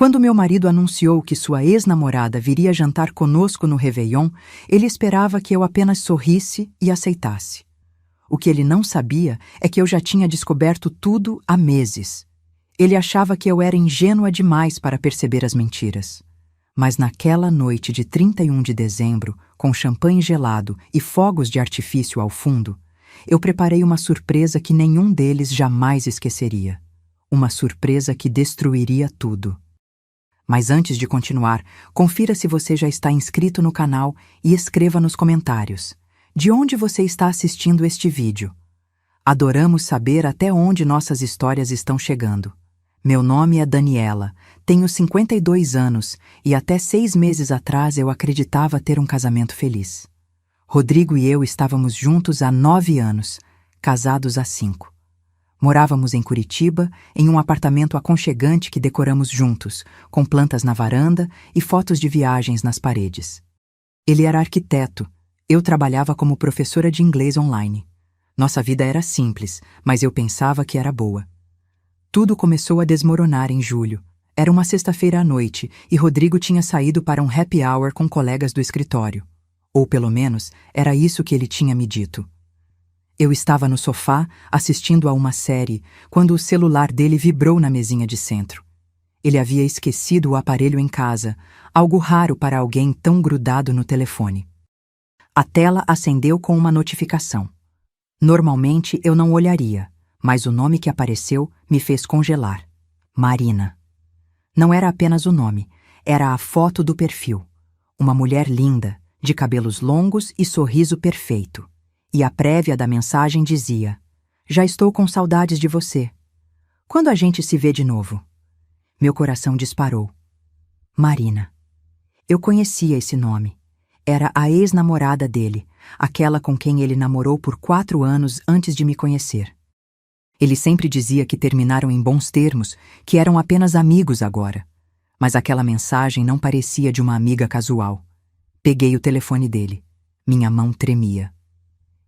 Quando meu marido anunciou que sua ex-namorada viria jantar conosco no Réveillon, ele esperava que eu apenas sorrisse e aceitasse. O que ele não sabia é que eu já tinha descoberto tudo há meses. Ele achava que eu era ingênua demais para perceber as mentiras. Mas naquela noite de 31 de dezembro, com champanhe gelado e fogos de artifício ao fundo, eu preparei uma surpresa que nenhum deles jamais esqueceria. Uma surpresa que destruiria tudo. Mas antes de continuar, confira se você já está inscrito no canal e escreva nos comentários de onde você está assistindo este vídeo. Adoramos saber até onde nossas histórias estão chegando. Meu nome é Daniela, tenho 52 anos e até 6 meses atrás eu acreditava ter um casamento feliz. Rodrigo e eu estávamos juntos há 9 anos, casados há 5. Morávamos em Curitiba, em um apartamento aconchegante que decoramos juntos, com plantas na varanda e fotos de viagens nas paredes. Ele era arquiteto, eu trabalhava como professora de inglês online. Nossa vida era simples, mas eu pensava que era boa. Tudo começou a desmoronar em julho. Era uma sexta-feira à noite e Rodrigo tinha saído para um happy hour com colegas do escritório. Ou pelo menos, era isso que ele tinha me dito. Eu estava no sofá, assistindo a uma série, quando o celular dele vibrou na mesinha de centro. Ele havia esquecido o aparelho em casa, algo raro para alguém tão grudado no telefone. A tela acendeu com uma notificação. Normalmente eu não olharia, mas o nome que apareceu me fez congelar. Marina. Não era apenas o nome, era a foto do perfil. Uma mulher linda, de cabelos longos e sorriso perfeito. E a prévia da mensagem dizia: "Já estou com saudades de você. Quando a gente se vê de novo?" Meu coração disparou. Marina. Eu conhecia esse nome. Era a ex-namorada dele, aquela com quem ele namorou por 4 anos antes de me conhecer. Ele sempre dizia que terminaram em bons termos, que eram apenas amigos agora. Mas aquela mensagem não parecia de uma amiga casual. Peguei o telefone dele. Minha mão tremia.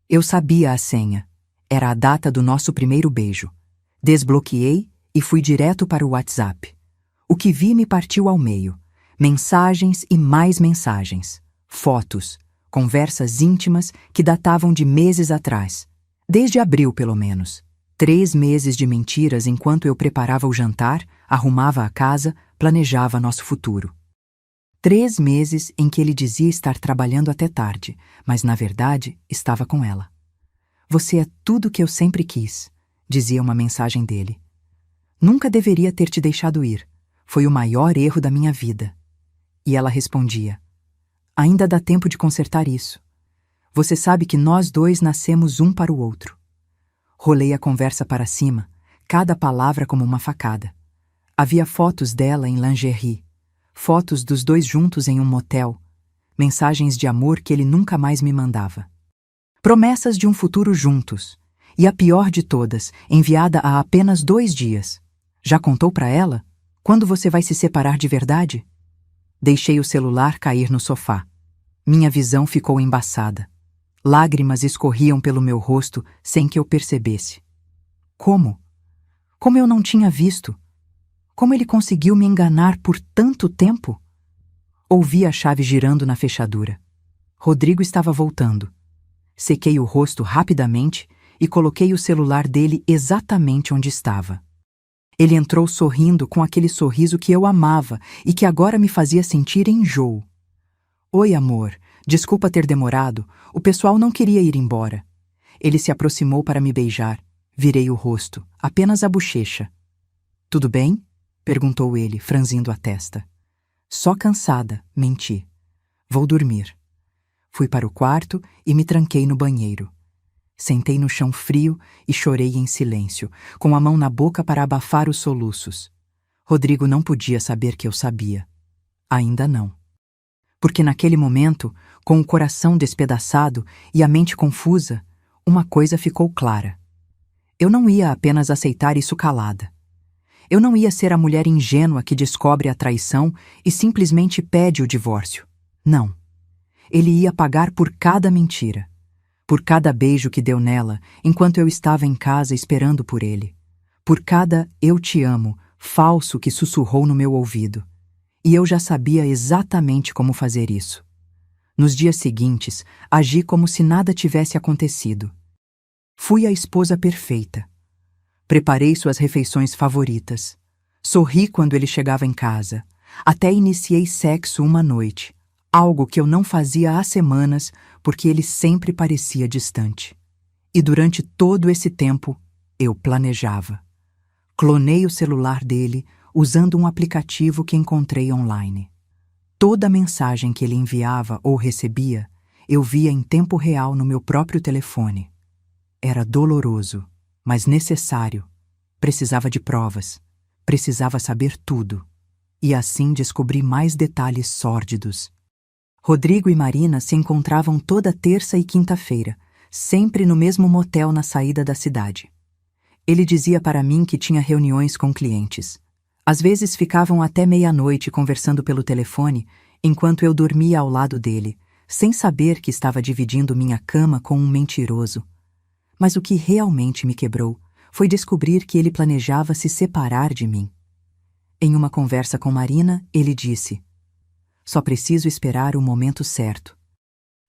Eu sabia a senha. Era a data do nosso primeiro beijo. Desbloqueei e fui direto para o WhatsApp. O que vi me partiu ao meio. Mensagens e mais mensagens. Fotos. Conversas íntimas que datavam de meses atrás. Desde abril, pelo menos. 3 meses de mentiras enquanto eu preparava o jantar, arrumava a casa, planejava nosso futuro. 3 meses em que ele dizia estar trabalhando até tarde, mas na verdade estava com ela. "Você é tudo que eu sempre quis", dizia uma mensagem dele. "Nunca deveria ter te deixado ir. Foi o maior erro da minha vida." E ela respondia: "Ainda dá tempo de consertar isso. Você sabe que nós dois nascemos um para o outro." Rolei a conversa para cima, cada palavra como uma facada. Havia fotos dela em lingerie, fotos dos dois juntos em um motel, mensagens de amor que ele nunca mais me mandava. Promessas de um futuro juntos, e a pior de todas, enviada há apenas 2 dias. "Já contou para ela? Quando você vai se separar de verdade?" Deixei o celular cair no sofá. Minha visão ficou embaçada. Lágrimas escorriam pelo meu rosto sem que eu percebesse. Como? Como eu não tinha visto? Como ele conseguiu me enganar por tanto tempo? Ouvi a chave girando na fechadura. Rodrigo estava voltando. Sequei o rosto rapidamente e coloquei o celular dele exatamente onde estava. Ele entrou sorrindo com aquele sorriso que eu amava e que agora me fazia sentir enjoo. "Oi, amor. Desculpa ter demorado. O pessoal não queria ir embora." Ele se aproximou para me beijar. Virei o rosto, apenas a bochecha. "Tudo bem?" perguntou ele, franzindo a testa. "Só cansada", menti. "Vou dormir." Fui para o quarto e me tranquei no banheiro. Sentei no chão frio e chorei em silêncio, com a mão na boca para abafar os soluços. Rodrigo não podia saber que eu sabia. Ainda não. Porque naquele momento, com o coração despedaçado e a mente confusa, uma coisa ficou clara. Eu não ia apenas aceitar isso calada. Eu não ia ser a mulher ingênua que descobre a traição e simplesmente pede o divórcio. Não. Ele ia pagar por cada mentira. Por cada beijo que deu nela enquanto eu estava em casa esperando por ele. Por cada "eu te amo" falso que sussurrou no meu ouvido. E eu já sabia exatamente como fazer isso. Nos dias seguintes, agi como se nada tivesse acontecido. Fui a esposa perfeita. Preparei suas refeições favoritas. Sorri quando ele chegava em casa. Até iniciei sexo uma noite, algo que eu não fazia há semanas porque ele sempre parecia distante. E durante todo esse tempo, eu planejava. Clonei o celular dele usando um aplicativo que encontrei online. Toda mensagem que ele enviava ou recebia, eu via em tempo real no meu próprio telefone. Era doloroso, mas necessário. Precisava de provas. Precisava saber tudo. E assim descobri mais detalhes sórdidos. Rodrigo e Marina se encontravam toda terça e quinta-feira, sempre no mesmo motel na saída da cidade. Ele dizia para mim que tinha reuniões com clientes. Às vezes ficavam até meia-noite conversando pelo telefone, enquanto eu dormia ao lado dele, sem saber que estava dividindo minha cama com um mentiroso. Mas o que realmente me quebrou foi descobrir que ele planejava se separar de mim. Em uma conversa com Marina, ele disse: "Só preciso esperar o momento certo.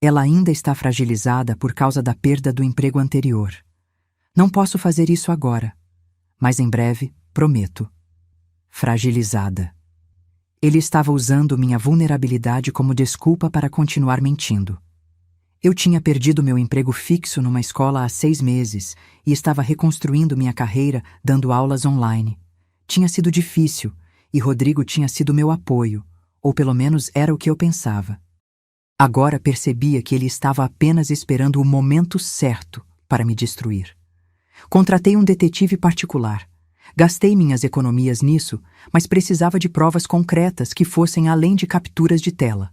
Ela ainda está fragilizada por causa da perda do emprego anterior. Não posso fazer isso agora, mas em breve, prometo." Fragilizada. Ele estava usando minha vulnerabilidade como desculpa para continuar mentindo. Eu tinha perdido meu emprego fixo numa escola há 6 meses e estava reconstruindo minha carreira dando aulas online. Tinha sido difícil e Rodrigo tinha sido meu apoio, ou pelo menos era o que eu pensava. Agora percebia que ele estava apenas esperando o momento certo para me destruir. Contratei um detetive particular. Gastei minhas economias nisso, mas precisava de provas concretas que fossem além de capturas de tela.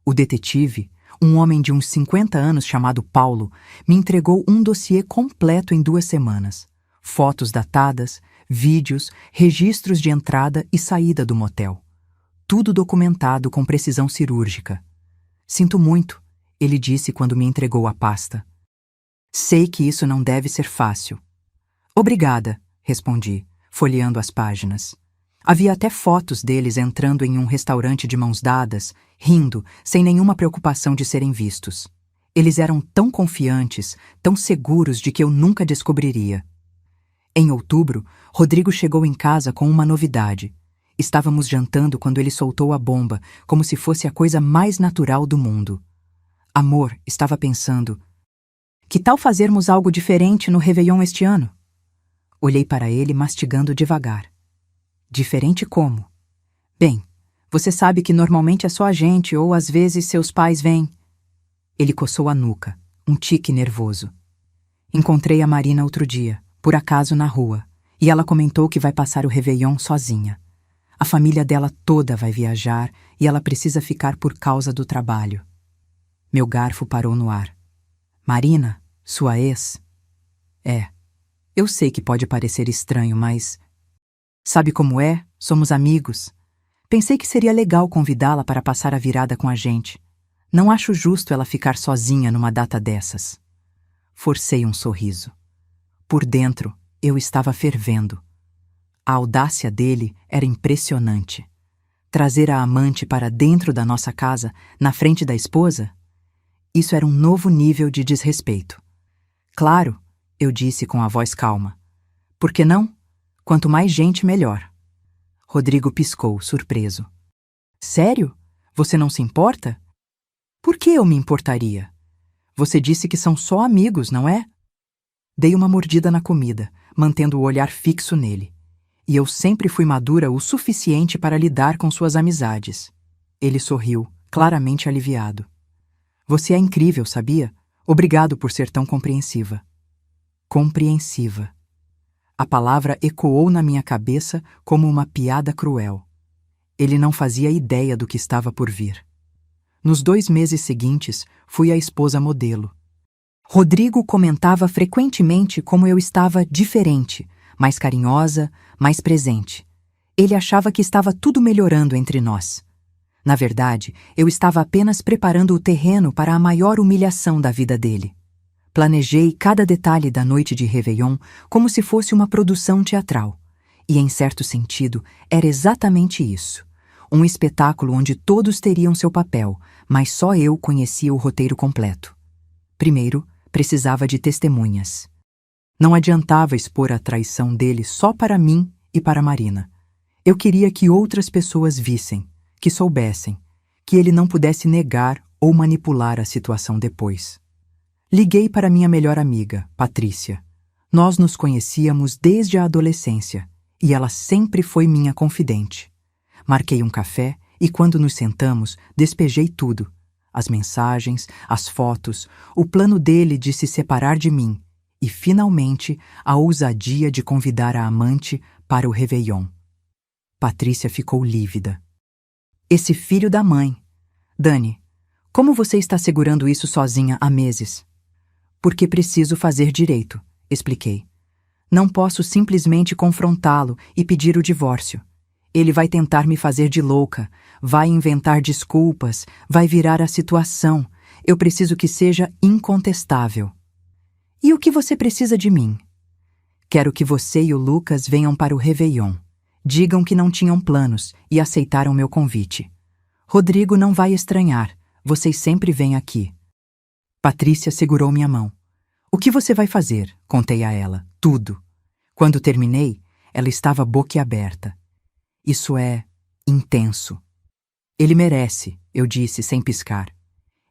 O detetive, um homem de uns 50 anos chamado Paulo, me entregou um dossiê completo em 2 semanas. Fotos datadas, vídeos, registros de entrada e saída do motel. Tudo documentado com precisão cirúrgica. "Sinto muito", ele disse quando me entregou a pasta. "Sei que isso não deve ser fácil." "Obrigada", respondi, folheando as páginas. Havia até fotos deles entrando em um restaurante de mãos dadas, rindo, sem nenhuma preocupação de serem vistos. Eles eram tão confiantes, tão seguros de que eu nunca descobriria. Em outubro, Rodrigo chegou em casa com uma novidade. Estávamos jantando quando ele soltou a bomba, como se fosse a coisa mais natural do mundo. "Amor", estava pensando, "que tal fazermos algo diferente no Réveillon este ano?" Olhei para ele mastigando devagar. "Diferente como?" "Bem, você sabe que normalmente é só a gente ou às vezes seus pais vêm." Ele coçou a nuca, um tique nervoso. "Encontrei a Marina outro dia, por acaso na rua, e ela comentou que vai passar o Réveillon sozinha. A família dela toda vai viajar e ela precisa ficar por causa do trabalho." Meu garfo parou no ar. "Marina, sua ex?" "É. Eu sei que pode parecer estranho, mas... sabe como é? Somos amigos. Pensei que seria legal convidá-la para passar a virada com a gente. Não acho justo ela ficar sozinha numa data dessas." Forcei um sorriso. Por dentro, eu estava fervendo. A audácia dele era impressionante. Trazer a amante para dentro da nossa casa, na frente da esposa? Isso era um novo nível de desrespeito. "Claro", eu disse com a voz calma. "Por que não? Quanto mais gente, melhor." Rodrigo piscou, surpreso. "Sério? Você não se importa?" "Por que eu me importaria? Você disse que são só amigos, não é?" Dei uma mordida na comida, mantendo o olhar fixo nele. E eu sempre fui madura o suficiente para lidar com suas amizades. Ele sorriu, claramente aliviado. "Você é incrível, sabia? Obrigado por ser tão compreensiva." Compreensiva. A palavra ecoou na minha cabeça como uma piada cruel. Ele não fazia ideia do que estava por vir. Nos 2 meses seguintes, fui a esposa modelo. Rodrigo comentava frequentemente como eu estava diferente, mais carinhosa, mais presente. Ele achava que estava tudo melhorando entre nós. Na verdade, eu estava apenas preparando o terreno para a maior humilhação da vida dele. Planejei cada detalhe da noite de Réveillon como se fosse uma produção teatral. E, em certo sentido, era exatamente isso. Um espetáculo onde todos teriam seu papel, mas só eu conhecia o roteiro completo. Primeiro, precisava de testemunhas. Não adiantava expor a traição dele só para mim e para Marina. Eu queria que outras pessoas vissem, que soubessem, que ele não pudesse negar ou manipular a situação depois. Liguei para minha melhor amiga, Patrícia. Nós nos conhecíamos desde a adolescência e ela sempre foi minha confidente. Marquei um café e, quando nos sentamos, despejei tudo. As mensagens, as fotos, o plano dele de se separar de mim e, finalmente, a ousadia de convidar a amante para o Réveillon. Patrícia ficou lívida. Esse filho da mãe. Dani, como você está segurando isso sozinha há meses? Porque preciso fazer direito, expliquei. Não posso simplesmente confrontá-lo e pedir o divórcio. Ele vai tentar me fazer de louca, vai inventar desculpas, vai virar a situação. Eu preciso que seja incontestável. E o que você precisa de mim? Quero que você e o Lucas venham para o Réveillon. Digam que não tinham planos e aceitaram meu convite. Rodrigo não vai estranhar. Vocês sempre vêm aqui. Patrícia segurou minha mão. O que você vai fazer? Contei a ela. Tudo. Quando terminei, ela estava boquiaberta. Isso é intenso. Ele merece, eu disse sem piscar.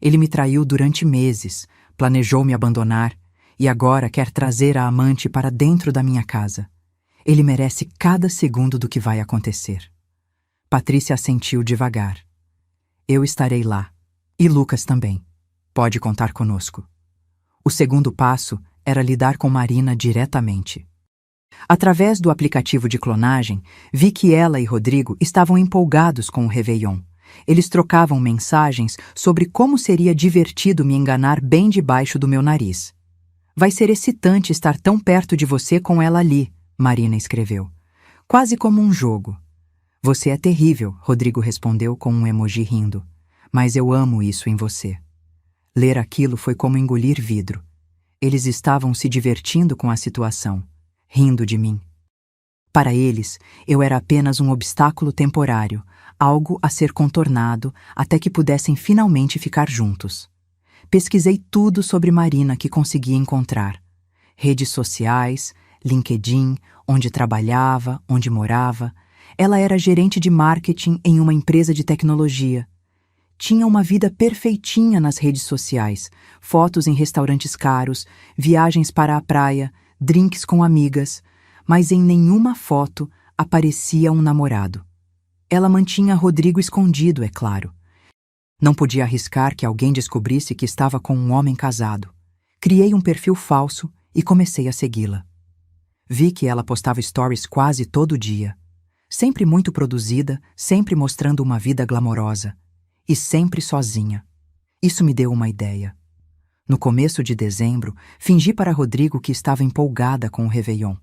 Ele me traiu durante meses, planejou me abandonar e agora quer trazer a amante para dentro da minha casa. Ele merece cada segundo do que vai acontecer. Patrícia assentiu devagar. Eu estarei lá. E Lucas também. Pode contar conosco. O segundo passo era lidar com Marina diretamente. Através do aplicativo de clonagem, vi que ela e Rodrigo estavam empolgados com o Réveillon. Eles trocavam mensagens sobre como seria divertido me enganar bem debaixo do meu nariz. Vai ser excitante estar tão perto de você com ela ali, Marina escreveu. Quase como um jogo. Você é terrível, Rodrigo respondeu com um emoji rindo. Mas eu amo isso em você. Ler aquilo foi como engolir vidro. Eles estavam se divertindo com a situação, rindo de mim. Para eles, eu era apenas um obstáculo temporário, algo a ser contornado até que pudessem finalmente ficar juntos. Pesquisei tudo sobre Marina que consegui encontrar. Redes sociais, LinkedIn, onde trabalhava, onde morava. Ela era gerente de marketing em uma empresa de tecnologia. Tinha uma vida perfeitinha nas redes sociais, fotos em restaurantes caros, viagens para a praia, drinks com amigas, mas em nenhuma foto aparecia um namorado. Ela mantinha Rodrigo escondido, é claro. Não podia arriscar que alguém descobrisse que estava com um homem casado. Criei um perfil falso e comecei a segui-la. Vi que ela postava stories quase todo dia. Sempre muito produzida, sempre mostrando uma vida glamourosa. E sempre sozinha. Isso me deu uma ideia. No começo de dezembro, fingi para Rodrigo que estava empolgada com o Réveillon.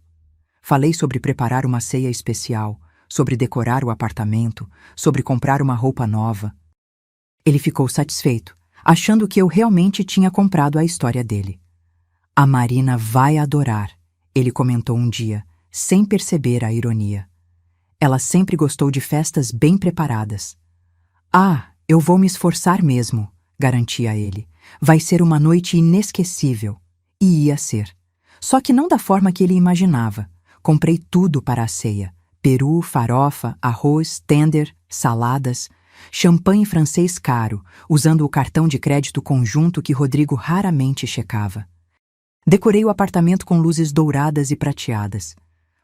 Falei sobre preparar uma ceia especial, sobre decorar o apartamento, sobre comprar uma roupa nova. Ele ficou satisfeito, achando que eu realmente tinha comprado a história dele. A Marina vai adorar, ele comentou um dia, sem perceber a ironia. Ela sempre gostou de festas bem preparadas. Ah, eu vou me esforçar mesmo, garantia ele. Vai ser uma noite inesquecível. E ia ser. Só que não da forma que ele imaginava. Comprei tudo para a ceia. Peru, farofa, arroz, tender, saladas, champanhe francês caro, usando o cartão de crédito conjunto que Rodrigo raramente checava. Decorei o apartamento com luzes douradas e prateadas.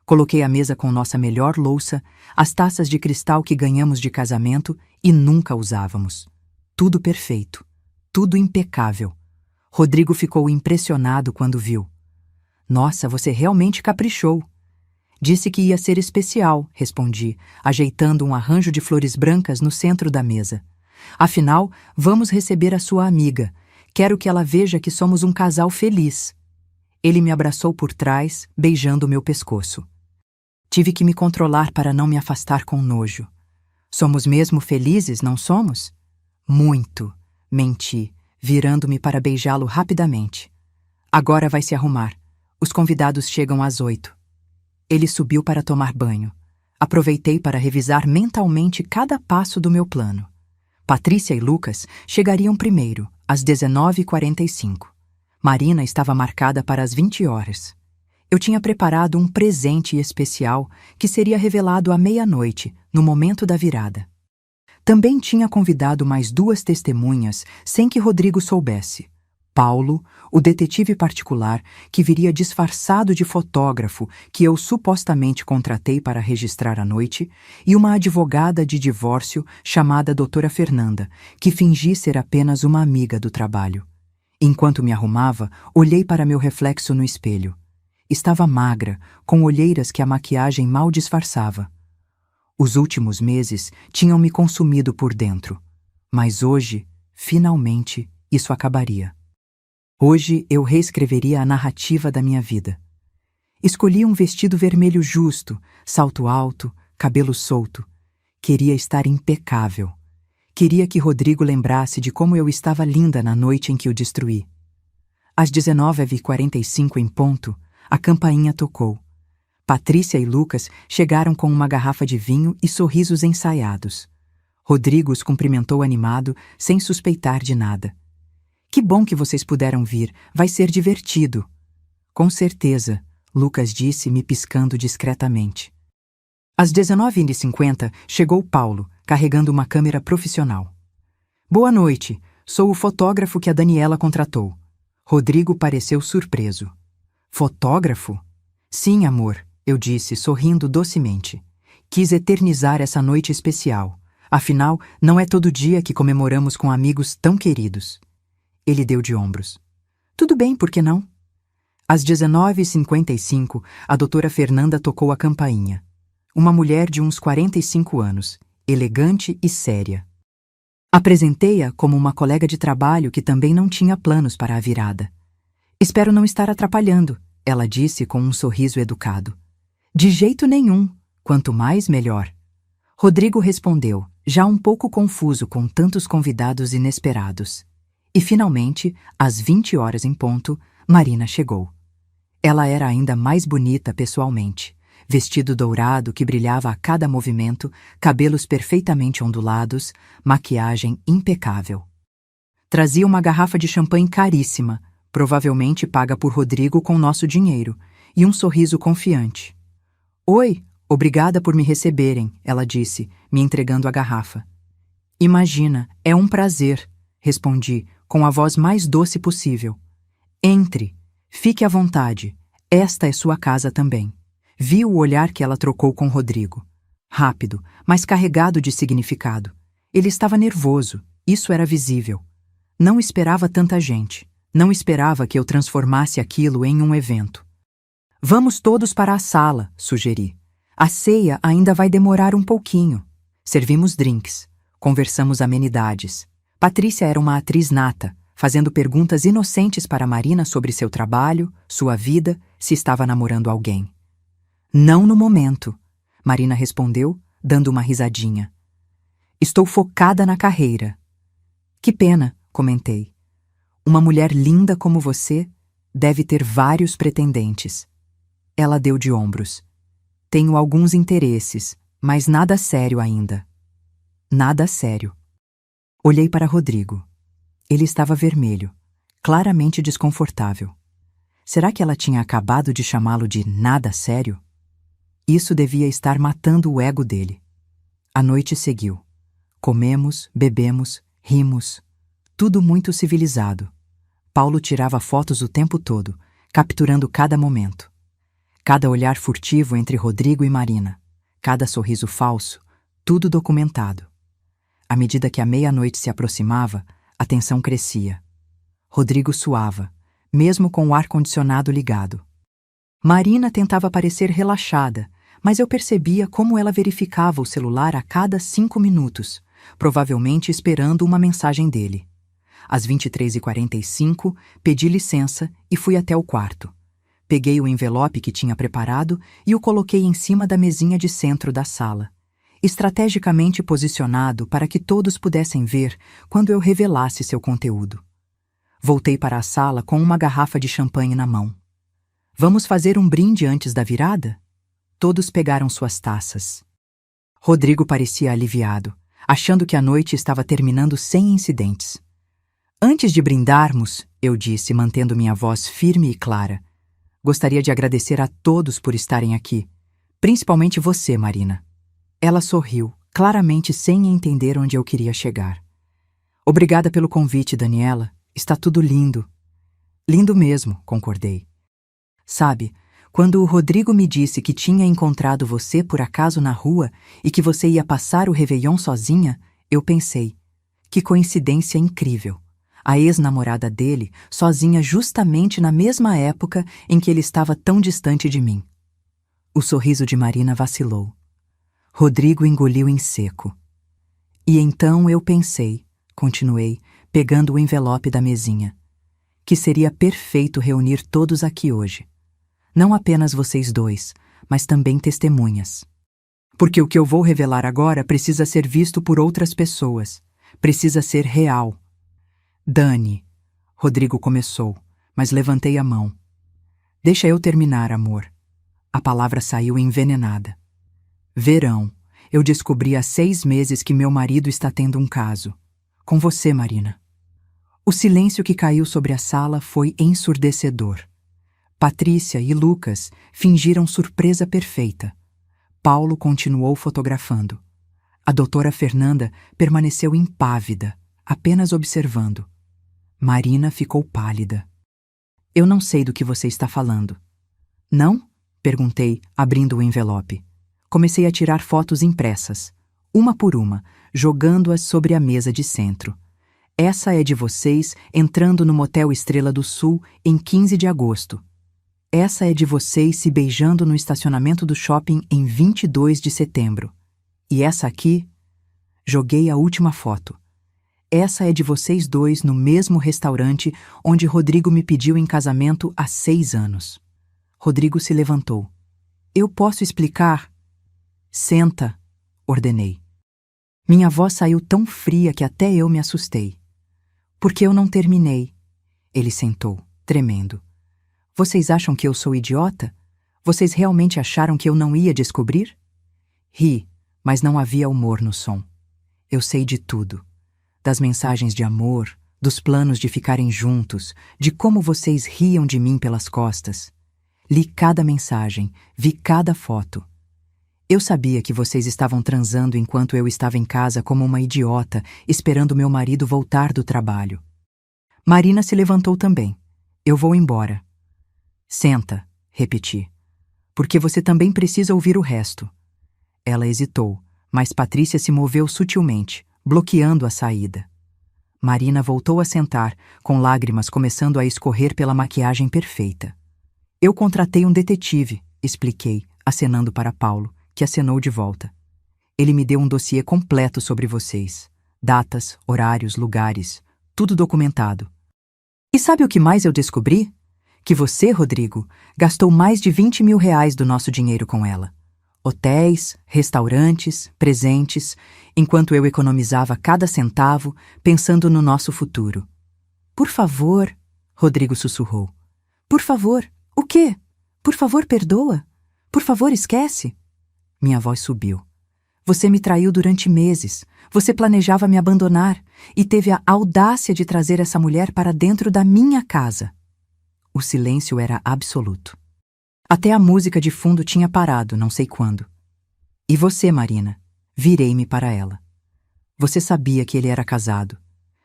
Coloquei a mesa com nossa melhor louça, as taças de cristal que ganhamos de casamento e nunca usávamos. Tudo perfeito. Tudo impecável. Rodrigo ficou impressionado quando viu. Nossa, você realmente caprichou. Disse que ia ser especial, respondi, ajeitando um arranjo de flores brancas no centro da mesa. Afinal, vamos receber a sua amiga. Quero que ela veja que somos um casal feliz. Ele me abraçou por trás, beijando meu pescoço. Tive que me controlar para não me afastar com nojo. Somos mesmo felizes, não somos? Muito, menti, virando-me para beijá-lo rapidamente. Agora vai se arrumar. Os convidados chegam às 8. Ele subiu para tomar banho. Aproveitei para revisar mentalmente cada passo do meu plano. Patrícia e Lucas chegariam primeiro, às 19h45. Marina estava marcada para as 20 horas. Eu tinha preparado um presente especial que seria revelado à meia-noite, no momento da virada. Também tinha convidado mais 2 testemunhas sem que Rodrigo soubesse. Paulo, o detetive particular que viria disfarçado de fotógrafo que eu supostamente contratei para registrar a noite, e uma advogada de divórcio chamada Doutora Fernanda, que fingi ser apenas uma amiga do trabalho. Enquanto me arrumava, olhei para meu reflexo no espelho. Estava magra, com olheiras que a maquiagem mal disfarçava. Os últimos meses tinham me consumido por dentro, mas hoje, finalmente, isso acabaria. Hoje eu reescreveria a narrativa da minha vida. Escolhi um vestido vermelho justo, salto alto, cabelo solto. Queria estar impecável. Queria que Rodrigo lembrasse de como eu estava linda na noite em que o destruí. Às 19h45 em ponto, a campainha tocou. Patrícia e Lucas chegaram com uma garrafa de vinho e sorrisos ensaiados. Rodrigo os cumprimentou animado, sem suspeitar de nada. Que bom que vocês puderam vir, vai ser divertido. Com certeza, Lucas disse, me piscando discretamente. Às 19h50, chegou Paulo, carregando uma câmera profissional. Boa noite, sou o fotógrafo que a Daniela contratou. Rodrigo pareceu surpreso. Fotógrafo? Sim, amor, eu disse, sorrindo docemente. Quis eternizar essa noite especial. Afinal, não é todo dia que comemoramos com amigos tão queridos. Ele deu de ombros. Tudo bem, por que não? Às 19h55, a doutora Fernanda tocou a campainha. Uma mulher de uns 45 anos, elegante e séria. Apresentei-a como uma colega de trabalho que também não tinha planos para a virada. Espero não estar atrapalhando, ela disse com um sorriso educado. De jeito nenhum, quanto mais melhor. Rodrigo respondeu, já um pouco confuso com tantos convidados inesperados. E finalmente, às 20 horas em ponto, Marina chegou. Ela era ainda mais bonita pessoalmente. Vestido dourado que brilhava a cada movimento, cabelos perfeitamente ondulados, maquiagem impecável. Trazia uma garrafa de champanhe caríssima, provavelmente paga por Rodrigo com nosso dinheiro, e um sorriso confiante. Oi, obrigada por me receberem, ela disse, me entregando a garrafa. Imagina, é um prazer, respondi, com a voz mais doce possível. Entre, fique à vontade, esta é sua casa também. Vi o olhar que ela trocou com Rodrigo. Rápido, mas carregado de significado. Ele estava nervoso, isso era visível. Não esperava tanta gente. Não esperava que eu transformasse aquilo em um evento. Vamos todos para a sala, sugeri. A ceia ainda vai demorar um pouquinho. Servimos drinks. Conversamos amenidades. Patrícia era uma atriz nata, fazendo perguntas inocentes para Marina sobre seu trabalho, sua vida, se estava namorando alguém. Não no momento, Marina respondeu, dando uma risadinha. Estou focada na carreira. Que pena, comentei. Uma mulher linda como você deve ter vários pretendentes. Ela deu de ombros. Tenho alguns interesses, mas nada sério ainda. Nada sério. Olhei para Rodrigo. Ele estava vermelho, claramente desconfortável. Será que ela tinha acabado de chamá-lo de nada sério? Isso devia estar matando o ego dele. A noite seguiu. Comemos, bebemos, rimos. Tudo muito civilizado. Paulo tirava fotos o tempo todo, capturando cada momento. Cada olhar furtivo entre Rodrigo e Marina. Cada sorriso falso, tudo documentado. À medida que a meia-noite se aproximava, a tensão crescia. Rodrigo suava, mesmo com o ar-condicionado ligado. Marina tentava parecer relaxada, mas eu percebia como ela verificava o celular a cada 5 minutos, provavelmente esperando uma mensagem dele. Às 23h45, pedi licença e fui até o quarto. Peguei o envelope que tinha preparado e o coloquei em cima da mesinha de centro da sala, estrategicamente posicionado para que todos pudessem ver quando eu revelasse seu conteúdo. Voltei para a sala com uma garrafa de champanhe na mão. Vamos fazer um brinde antes da virada? todos pegaram suas taças. Rodrigo parecia aliviado, achando que a noite estava terminando sem incidentes. Antes de brindarmos, eu disse, mantendo minha voz firme e clara, gostaria de agradecer a todos por estarem aqui, principalmente você, Marina. Ela sorriu, claramente sem entender onde eu queria chegar. Obrigada pelo convite, Daniela. Está tudo lindo. Lindo mesmo, concordei. Sabe, quando o Rodrigo me disse que tinha encontrado você por acaso na rua e que você ia passar o Réveillon sozinha, eu pensei, que coincidência incrível. A ex-namorada dele, sozinha justamente na mesma época em que ele estava tão distante de mim. O sorriso de Marina vacilou. Rodrigo engoliu em seco. E então eu pensei, continuei, pegando o envelope da mesinha, que seria perfeito reunir todos aqui hoje. Não apenas vocês dois, mas também testemunhas. Porque o que eu vou revelar agora precisa ser visto por outras pessoas. Precisa ser real. Dani, Rodrigo começou, mas levantei a mão. Deixa eu terminar, amor. A palavra saiu envenenada. Verão, eu descobri há 6 meses que meu marido está tendo um caso. Com você, Marina. O silêncio que caiu sobre a sala foi ensurdecedor. Patrícia e Lucas fingiram surpresa perfeita. Paulo continuou fotografando. A doutora Fernanda permaneceu impávida, apenas observando. Marina ficou pálida. Eu não sei do que você está falando. Não? Perguntei, abrindo o envelope. Comecei a tirar fotos impressas, uma por uma, jogando-as sobre a mesa de centro. Essa é de vocês entrando no Motel Estrela do Sul em 15 de agosto. Essa é de vocês se beijando no estacionamento do shopping em 22 de setembro. E essa aqui? Joguei a última foto. Essa é de vocês dois no mesmo restaurante onde Rodrigo me pediu em casamento há 6 anos. Rodrigo se levantou. Eu posso explicar? Senta, ordenei. Minha voz saiu tão fria que até eu me assustei. Porque eu não terminei. Ele sentou, tremendo. Vocês acham que eu sou idiota? Vocês realmente acharam que eu não ia descobrir? Ri, mas não havia humor no som. Eu sei de tudo. Das mensagens de amor, dos planos de ficarem juntos, de como vocês riam de mim pelas costas. Li cada mensagem, vi cada foto. Eu sabia que vocês estavam transando enquanto eu estava em casa como uma idiota, esperando meu marido voltar do trabalho. Marina se levantou também. Eu vou embora. Senta, repeti. Porque você também precisa ouvir o resto. Ela hesitou, mas Patrícia se moveu sutilmente, bloqueando a saída. Marina voltou a sentar, com lágrimas começando a escorrer pela maquiagem perfeita. Eu contratei um detetive, expliquei, acenando para Paulo, que acenou de volta. Ele me deu um dossiê completo sobre vocês. Datas, horários, lugares, tudo documentado. E sabe o que mais eu descobri? Que você, Rodrigo, gastou mais de 20 mil reais do nosso dinheiro com ela. Hotéis, restaurantes, presentes, enquanto eu economizava cada centavo, pensando no nosso futuro. Por favor, Rodrigo sussurrou. Por favor, o quê? Por favor, perdoa. Por favor, esquece. Minha voz subiu. Você me traiu durante meses. Você planejava me abandonar e teve a audácia de trazer essa mulher para dentro da minha casa. O silêncio era absoluto. Até a música de fundo tinha parado, não sei quando. E você, Marina? Virei-me para ela. Você sabia que ele era casado.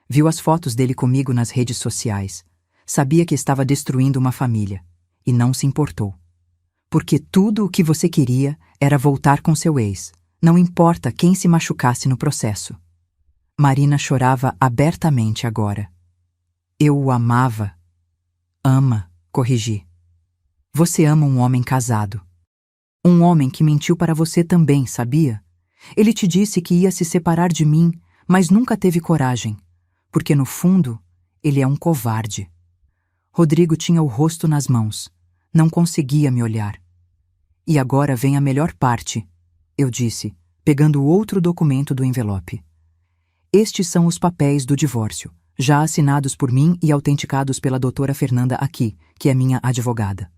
Viu as fotos dele comigo nas redes sociais. Sabia que estava destruindo uma família. E não se importou. Porque tudo o que você queria era voltar com seu ex. Não importa quem se machucasse no processo. Marina chorava abertamente agora. Eu o amava. Ama, corrigi. Você ama um homem casado. Um homem que mentiu para você também, sabia? Ele te disse que ia se separar de mim, mas nunca teve coragem, porque no fundo, ele é um covarde. Rodrigo tinha o rosto nas mãos. Não conseguia me olhar. E agora vem a melhor parte, eu disse, pegando o outro documento do envelope. Estes são os papéis do divórcio, já assinados por mim e autenticados pela doutora Fernanda aqui, que é minha advogada.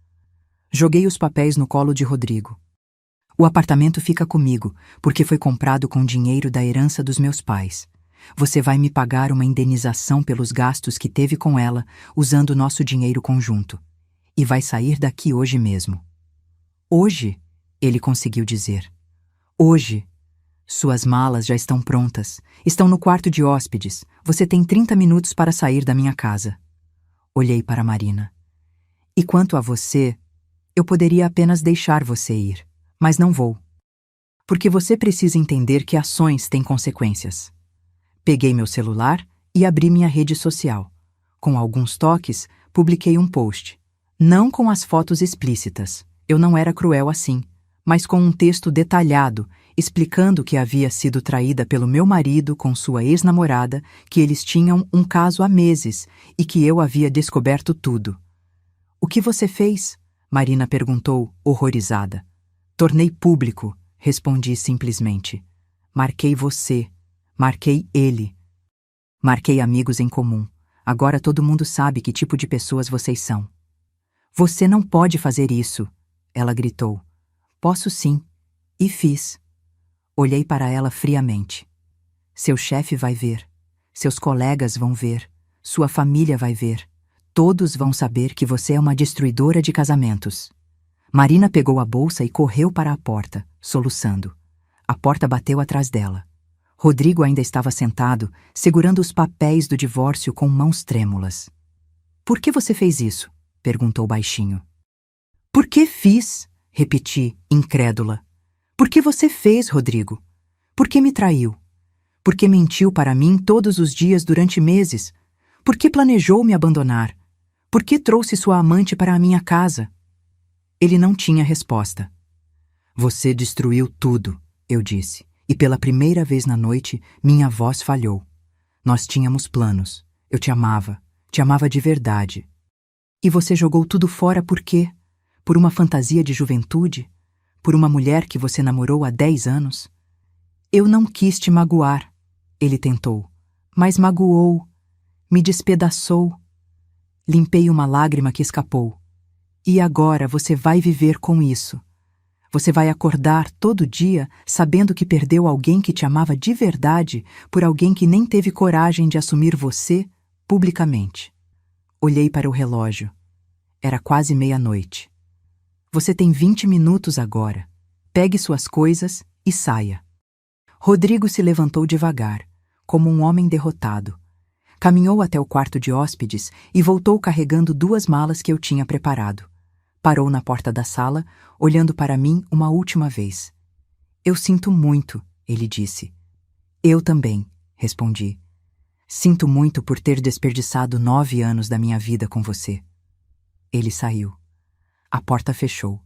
Joguei os papéis no colo de Rodrigo. O apartamento fica comigo, porque foi comprado com dinheiro da herança dos meus pais. Você vai me pagar uma indenização pelos gastos que teve com ela, usando nosso dinheiro conjunto. E vai sair daqui hoje mesmo. Hoje, ele conseguiu dizer. Hoje. Suas malas já estão prontas. Estão no quarto de hóspedes. Você tem 30 minutos para sair da minha casa. Olhei para Marina. E quanto a você, eu poderia apenas deixar você ir. Mas não vou. Porque você precisa entender que ações têm consequências. Peguei meu celular e abri minha rede social. Com alguns toques, publiquei um post. Não com as fotos explícitas. Eu não era cruel assim. Mas com um texto detalhado, explicando que havia sido traída pelo meu marido com sua ex-namorada, que eles tinham um caso há meses e que eu havia descoberto tudo. O que você fez? Marina perguntou, horrorizada. Tornei público, respondi simplesmente. Marquei você. Marquei ele. Marquei amigos em comum. Agora todo mundo sabe que tipo de pessoas vocês são. Você não pode fazer isso, ela gritou. Posso sim. E fiz. Olhei para ela friamente. Seu chefe vai ver. Seus colegas vão ver. Sua família vai ver. Todos vão saber que você é uma destruidora de casamentos. Marina pegou a bolsa e correu para a porta, soluçando. A porta bateu atrás dela. Rodrigo ainda estava sentado, segurando os papéis do divórcio com mãos trêmulas. Por que você fez isso? Perguntou baixinho. Por que fiz? Repeti, incrédula. Por que você fez, Rodrigo? Por que me traiu? Por que mentiu para mim todos os dias durante meses? Por que planejou me abandonar? Por que trouxe sua amante para a minha casa? Ele não tinha resposta. Você destruiu tudo, eu disse, e pela primeira vez na noite, minha voz falhou. Nós tínhamos planos. Eu te amava de verdade. E você jogou tudo fora por quê? Por uma fantasia de juventude? Por uma mulher que você namorou há 10 anos? Eu não quis te magoar, ele tentou, mas magoou, me despedaçou. Limpei uma lágrima que escapou. E agora você vai viver com isso. Você vai acordar todo dia sabendo que perdeu alguém que te amava de verdade por alguém que nem teve coragem de assumir você publicamente. Olhei para o relógio. Era quase meia-noite. Você tem 20 minutos agora. Pegue suas coisas e saia. Rodrigo se levantou devagar, como um homem derrotado. Caminhou até o quarto de hóspedes e voltou carregando 2 malas que eu tinha preparado. Parou na porta da sala, olhando para mim uma última vez. Eu sinto muito, ele disse. Eu também, respondi. Sinto muito por ter desperdiçado 9 anos da minha vida com você. Ele saiu. A porta fechou,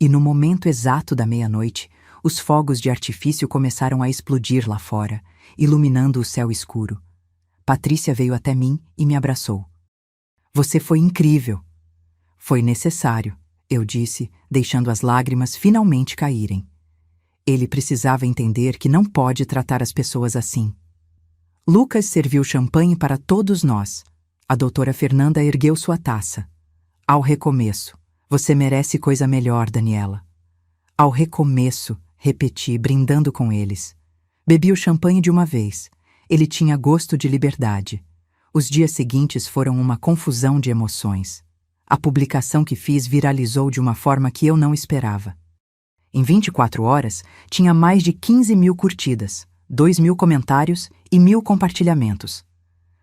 e no momento exato da meia-noite, os fogos de artifício começaram a explodir lá fora, iluminando o céu escuro. Patrícia veio até mim e me abraçou. Você foi incrível. Foi necessário, eu disse, deixando as lágrimas finalmente caírem. Ele precisava entender que não pode tratar as pessoas assim. Lucas serviu champanhe para todos nós. A doutora Fernanda ergueu sua taça. Ao recomeço. Você merece coisa melhor, Daniela. Ao recomeço, repeti, brindando com eles. Bebi o champanhe de uma vez. Ele tinha gosto de liberdade. Os dias seguintes foram uma confusão de emoções. A publicação que fiz viralizou de uma forma que eu não esperava. Em 24 horas, tinha mais de 15.000 curtidas, 2.000 comentários e 1.000 compartilhamentos.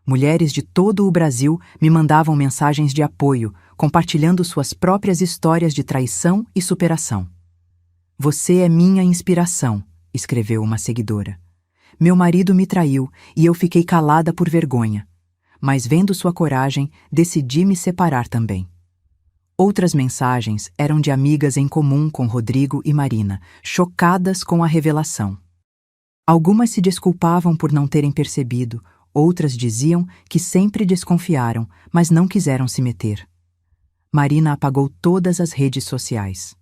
Mulheres de todo o Brasil me mandavam mensagens de apoio, compartilhando suas próprias histórias de traição e superação. Você é minha inspiração, escreveu uma seguidora. Meu marido me traiu e eu fiquei calada por vergonha. Mas vendo sua coragem, decidi me separar também. Outras mensagens eram de amigas em comum com Rodrigo e Marina, chocadas com a revelação. Algumas se desculpavam por não terem percebido, outras diziam que sempre desconfiaram, mas não quiseram se meter. Marina apagou todas as redes sociais.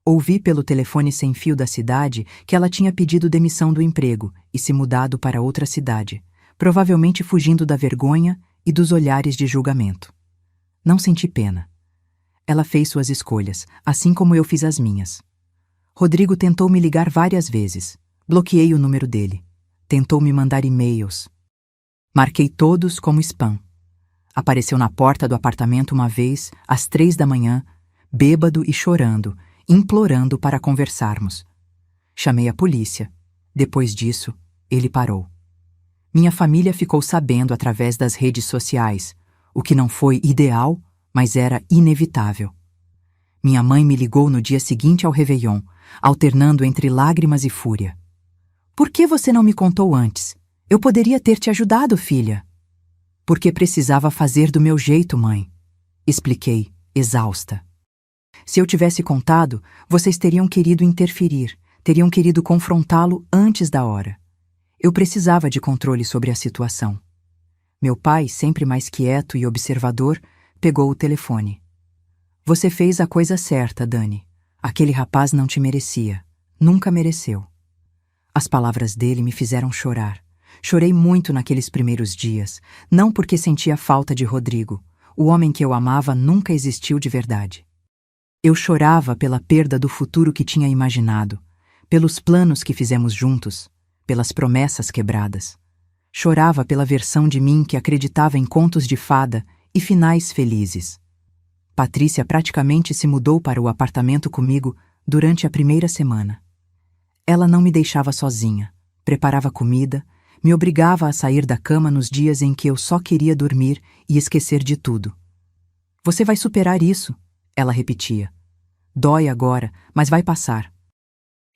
Ouvi pelo telefone sem fio da cidade que ela tinha pedido demissão do emprego e se mudado para outra cidade, provavelmente fugindo da vergonha e dos olhares de julgamento. Não senti pena. Ela fez suas escolhas, assim como eu fiz as minhas. Rodrigo tentou me ligar várias vezes. Bloqueei o número dele. Tentou me mandar e-mails. Marquei todos como spam. Apareceu na porta do apartamento uma vez, às 3 da manhã, bêbado e chorando, implorando para conversarmos. Chamei a polícia. Depois disso, ele parou. Minha família ficou sabendo através das redes sociais, o que não foi ideal, mas era inevitável. Minha mãe me ligou no dia seguinte ao Réveillon, alternando entre lágrimas e fúria. Por que você não me contou antes? Eu poderia ter te ajudado, filha. Porque precisava fazer do meu jeito, mãe. Expliquei, exausta. Se eu tivesse contado, vocês teriam querido interferir, teriam querido confrontá-lo antes da hora. Eu precisava de controle sobre a situação. Meu pai, sempre mais quieto e observador, pegou o telefone. Você fez a coisa certa, Dani. Aquele rapaz não te merecia. Nunca mereceu. As palavras dele me fizeram chorar. Chorei muito naqueles primeiros dias, não porque sentia falta de Rodrigo. O homem que eu amava nunca existiu de verdade. Eu chorava pela perda do futuro que tinha imaginado, pelos planos que fizemos juntos, pelas promessas quebradas. Chorava pela versão de mim que acreditava em contos de fada e finais felizes. Patrícia praticamente se mudou para o apartamento comigo durante a primeira semana. Ela não me deixava sozinha, preparava comida, me obrigava a sair da cama nos dias em que eu só queria dormir e esquecer de tudo. Você vai superar isso, ela repetia. Dói agora, mas vai passar.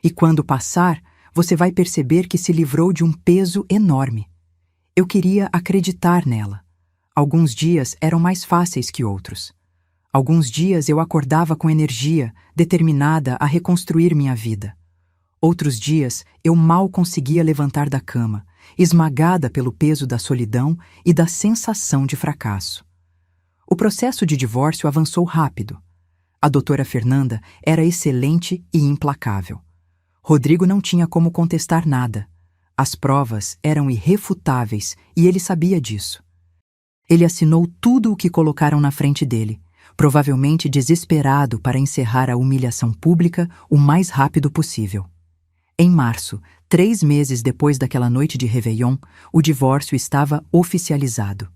E quando passar, você vai perceber que se livrou de um peso enorme. Eu queria acreditar nela. Alguns dias eram mais fáceis que outros. Alguns dias eu acordava com energia, determinada a reconstruir minha vida. Outros dias eu mal conseguia levantar da cama, esmagada pelo peso da solidão e da sensação de fracasso. O processo de divórcio avançou rápido. A doutora Fernanda era excelente e implacável. Rodrigo não tinha como contestar nada. As provas eram irrefutáveis e ele sabia disso. Ele assinou tudo o que colocaram na frente dele, provavelmente desesperado para encerrar a humilhação pública o mais rápido possível. Em março, 3 meses depois daquela noite de Réveillon, o divórcio estava oficializado.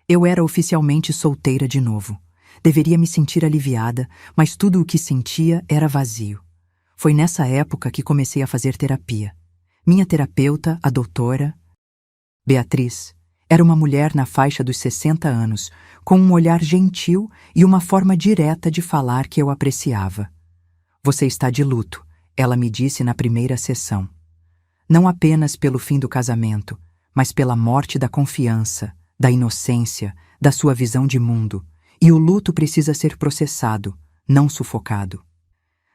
Eu era oficialmente solteira de novo. Deveria me sentir aliviada, mas tudo o que sentia era vazio. Foi nessa época que comecei a fazer terapia. Minha terapeuta, a doutora Beatriz, era uma mulher na faixa dos 60 anos, com um olhar gentil e uma forma direta de falar que eu apreciava. Você está de luto, ela me disse na primeira sessão. Não apenas pelo fim do casamento, mas pela morte da confiança, da inocência, da sua visão de mundo. E o luto precisa ser processado, não sufocado.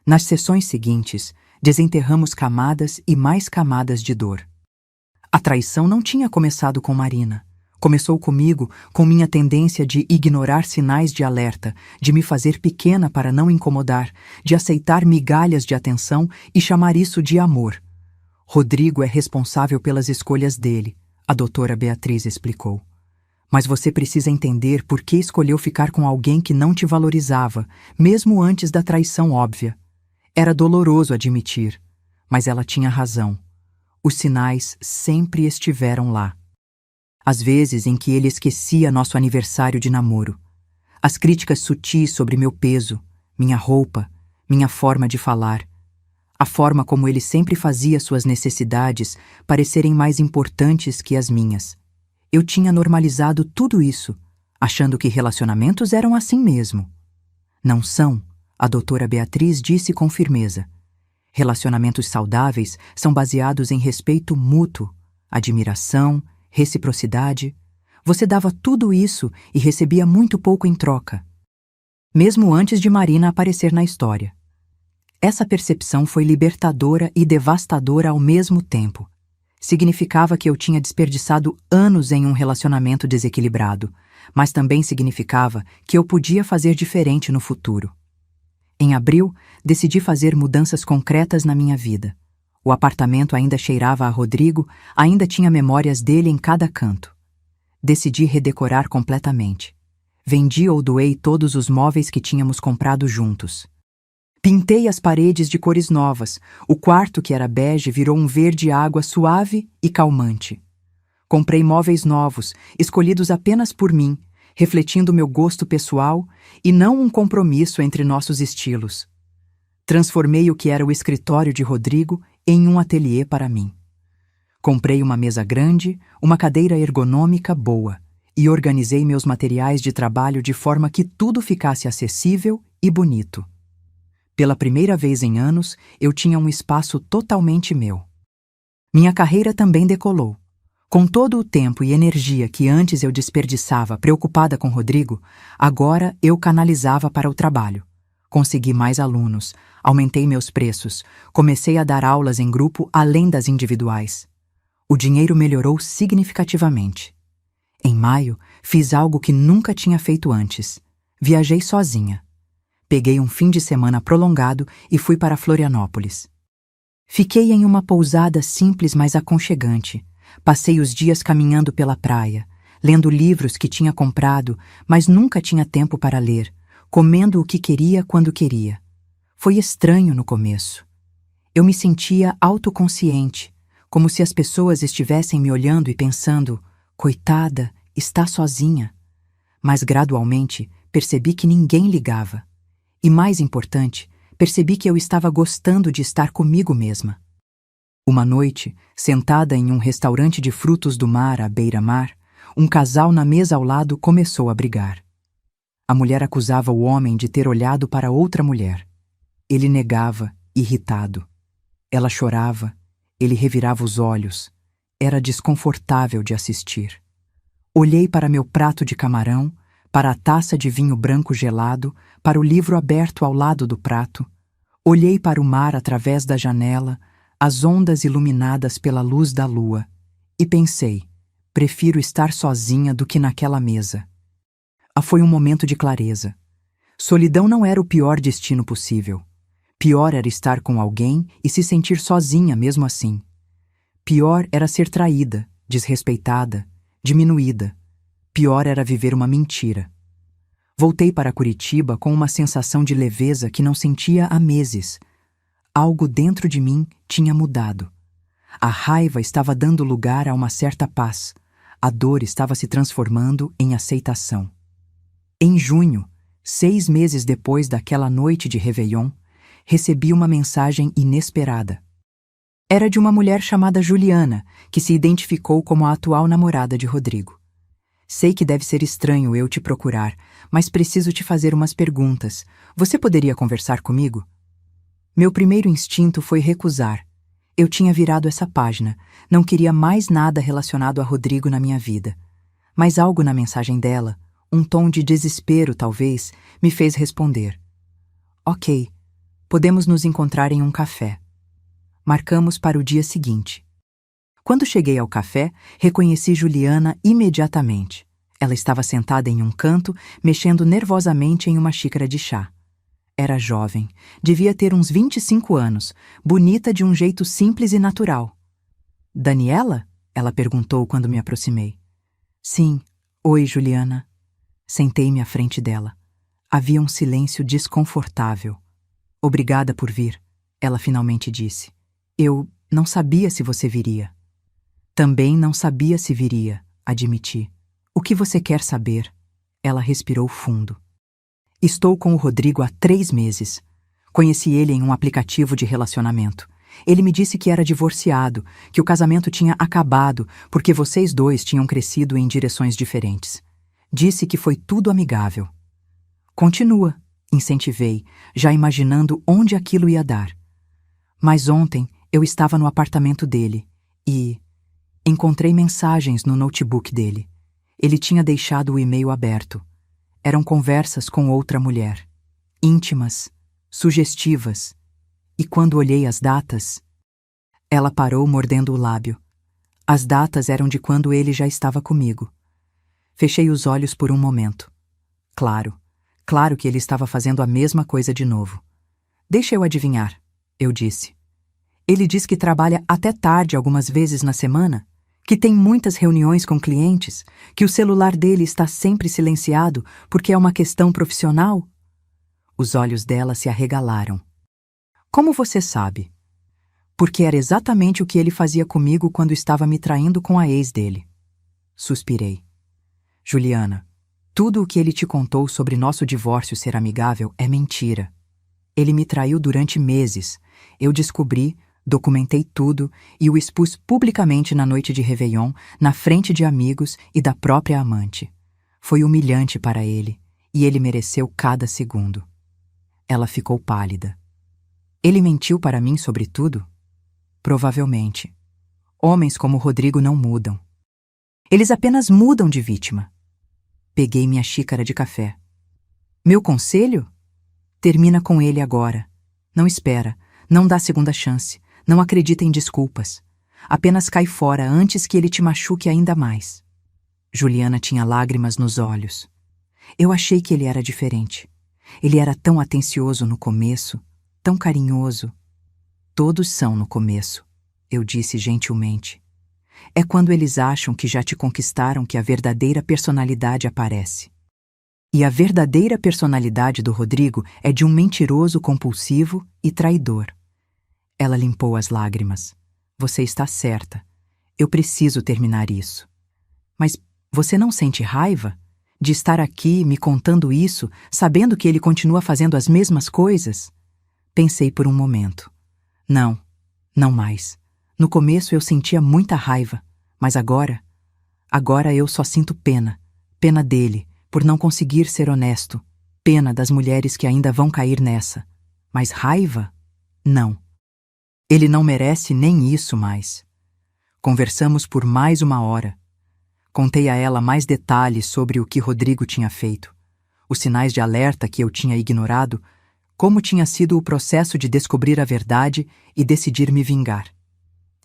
Nas sessões seguintes, desenterramos camadas e mais camadas de dor. A traição não tinha começado com Marina. Começou comigo, com minha tendência de ignorar sinais de alerta, de me fazer pequena para não incomodar, de aceitar migalhas de atenção e chamar isso de amor. Rodrigo é responsável pelas escolhas dele, a doutora Beatriz explicou. Mas você precisa entender por que escolheu ficar com alguém que não te valorizava, mesmo antes da traição óbvia. Era doloroso admitir, mas ela tinha razão. Os sinais sempre estiveram lá. As vezes em que ele esquecia nosso aniversário de namoro. As críticas sutis sobre meu peso, minha roupa, minha forma de falar. A forma como ele sempre fazia suas necessidades parecerem mais importantes que as minhas. Eu tinha normalizado tudo isso, achando que relacionamentos eram assim mesmo. Não são, a doutora Beatriz disse com firmeza. Relacionamentos saudáveis são baseados em respeito mútuo, admiração, reciprocidade. Você dava tudo isso e recebia muito pouco em troca. Mesmo antes de Marina aparecer na história. Essa percepção foi libertadora e devastadora ao mesmo tempo. Significava que eu tinha desperdiçado anos em um relacionamento desequilibrado, mas também significava que eu podia fazer diferente no futuro. Em abril, decidi fazer mudanças concretas na minha vida. O apartamento ainda cheirava a Rodrigo, ainda tinha memórias dele em cada canto. Decidi redecorar completamente. Vendi ou doei todos os móveis que tínhamos comprado juntos. Pintei as paredes de cores novas. O quarto, que era bege, virou um verde água suave e calmante. Comprei móveis novos, escolhidos apenas por mim, refletindo meu gosto pessoal e não um compromisso entre nossos estilos. Transformei o que era o escritório de Rodrigo em um ateliê para mim. Comprei uma mesa grande, uma cadeira ergonômica boa e organizei meus materiais de trabalho de forma que tudo ficasse acessível e bonito. Pela primeira vez em anos, eu tinha um espaço totalmente meu. Minha carreira também decolou. Com todo o tempo e energia que antes eu desperdiçava preocupada com Rodrigo, agora eu canalizava para o trabalho. Consegui mais alunos, aumentei meus preços, comecei a dar aulas em grupo além das individuais. O dinheiro melhorou significativamente. Em maio, fiz algo que nunca tinha feito antes. Viajei sozinha. Peguei um fim de semana prolongado e fui para Florianópolis. Fiquei em uma pousada simples, mas aconchegante. Passei os dias caminhando pela praia, lendo livros que tinha comprado, mas nunca tinha tempo para ler, comendo o que queria quando queria. Foi estranho no começo. Eu me sentia autoconsciente, como se as pessoas estivessem me olhando e pensando, coitada, está sozinha. Mas gradualmente percebi que ninguém ligava. E mais importante, percebi que eu estava gostando de estar comigo mesma. Uma noite, sentada em um restaurante de frutos do mar à beira-mar, um casal na mesa ao lado começou a brigar. A mulher acusava o homem de ter olhado para outra mulher. Ele negava, irritado. Ela chorava, ele revirava os olhos. Era desconfortável de assistir. Olhei para meu prato de camarão, para a taça de vinho branco gelado, para o livro aberto ao lado do prato. Olhei para o mar através da janela, as ondas iluminadas pela luz da lua, e pensei, prefiro estar sozinha do que naquela mesa. Foi um momento de clareza. Solidão não era o pior destino possível. Pior era estar com alguém e se sentir sozinha mesmo assim. Pior era ser traída, desrespeitada, diminuída. Pior era viver uma mentira. Voltei para Curitiba com uma sensação de leveza que não sentia há meses. Algo dentro de mim tinha mudado. A raiva estava dando lugar a uma certa paz. A dor estava se transformando em aceitação. Em junho, 6 meses depois daquela noite de Réveillon, recebi uma mensagem inesperada. Era de uma mulher chamada Juliana, que se identificou como a atual namorada de Rodrigo. Sei que deve ser estranho eu te procurar, mas preciso te fazer umas perguntas. Você poderia conversar comigo? Meu primeiro instinto foi recusar. Eu tinha virado essa página, não queria mais nada relacionado a Rodrigo na minha vida. Mas algo na mensagem dela, um tom de desespero talvez, me fez responder. Ok, podemos nos encontrar em um café. Marcamos para o dia seguinte. Quando cheguei ao café, reconheci Juliana imediatamente. Ela estava sentada em um canto, mexendo nervosamente em uma xícara de chá. Era jovem, devia ter uns 25 anos, bonita de um jeito simples e natural. Daniela? Ela perguntou quando me aproximei. Sim. Oi, Juliana. Sentei-me à frente dela. Havia um silêncio desconfortável. Obrigada por vir, ela finalmente disse. Eu não sabia se você viria. Também não sabia se viria, admiti. O que você quer saber? Ela respirou fundo. Estou com o Rodrigo há 3 meses. Conheci ele em um aplicativo de relacionamento. Ele me disse que era divorciado, que o casamento tinha acabado porque vocês dois tinham crescido em direções diferentes. Disse que foi tudo amigável. Continua, incentivei, já imaginando onde aquilo ia dar. Mas ontem eu estava no apartamento dele e encontrei mensagens no notebook dele. Ele tinha deixado o e-mail aberto. Eram conversas com outra mulher. Íntimas, sugestivas. E quando olhei as datas... Ela parou mordendo o lábio. As datas eram de quando ele já estava comigo. Fechei os olhos por um momento. Claro que ele estava fazendo a mesma coisa de novo. Deixa eu adivinhar, eu disse. Ele diz que trabalha até tarde algumas vezes na semana, que tem muitas reuniões com clientes, que o celular dele está sempre silenciado porque é uma questão profissional. Os olhos dela se arregalaram. Como você sabe? Porque era exatamente o que ele fazia comigo quando estava me traindo com a ex dele. Suspirei. Juliana, tudo o que ele te contou sobre nosso divórcio ser amigável é mentira. Ele me traiu durante meses. Eu descobri, documentei tudo e o expus publicamente na noite de Réveillon, na frente de amigos e da própria amante. Foi humilhante para ele, e ele mereceu cada segundo. Ela ficou pálida. Ele mentiu para mim sobre tudo? Provavelmente. Homens como Rodrigo não mudam. Eles apenas mudam de vítima. Peguei minha xícara de café. Meu conselho? Termina com ele agora. Não espera, não dá segunda chance, não acredita em desculpas. Apenas cai fora antes que ele te machuque ainda mais. Juliana tinha lágrimas nos olhos. Eu achei que ele era diferente. Ele era tão atencioso no começo, tão carinhoso. Todos são no começo, eu disse gentilmente. É quando eles acham que já te conquistaram que a verdadeira personalidade aparece. E a verdadeira personalidade do Rodrigo é de um mentiroso compulsivo e traidor. Ela limpou as lágrimas. Você está certa. Eu preciso terminar isso. Mas você não sente raiva de estar aqui me contando isso, sabendo que ele continua fazendo as mesmas coisas? Pensei por um momento. Não, não mais. No começo eu sentia muita raiva, mas agora eu só sinto pena. Pena dele, por não conseguir ser honesto. Pena das mulheres que ainda vão cair nessa. Mas raiva? Não. Ele não merece nem isso mais. Conversamos por mais 1 hora. Contei a ela mais detalhes sobre o que Rodrigo tinha feito, os sinais de alerta que eu tinha ignorado, como tinha sido o processo de descobrir a verdade e decidir me vingar.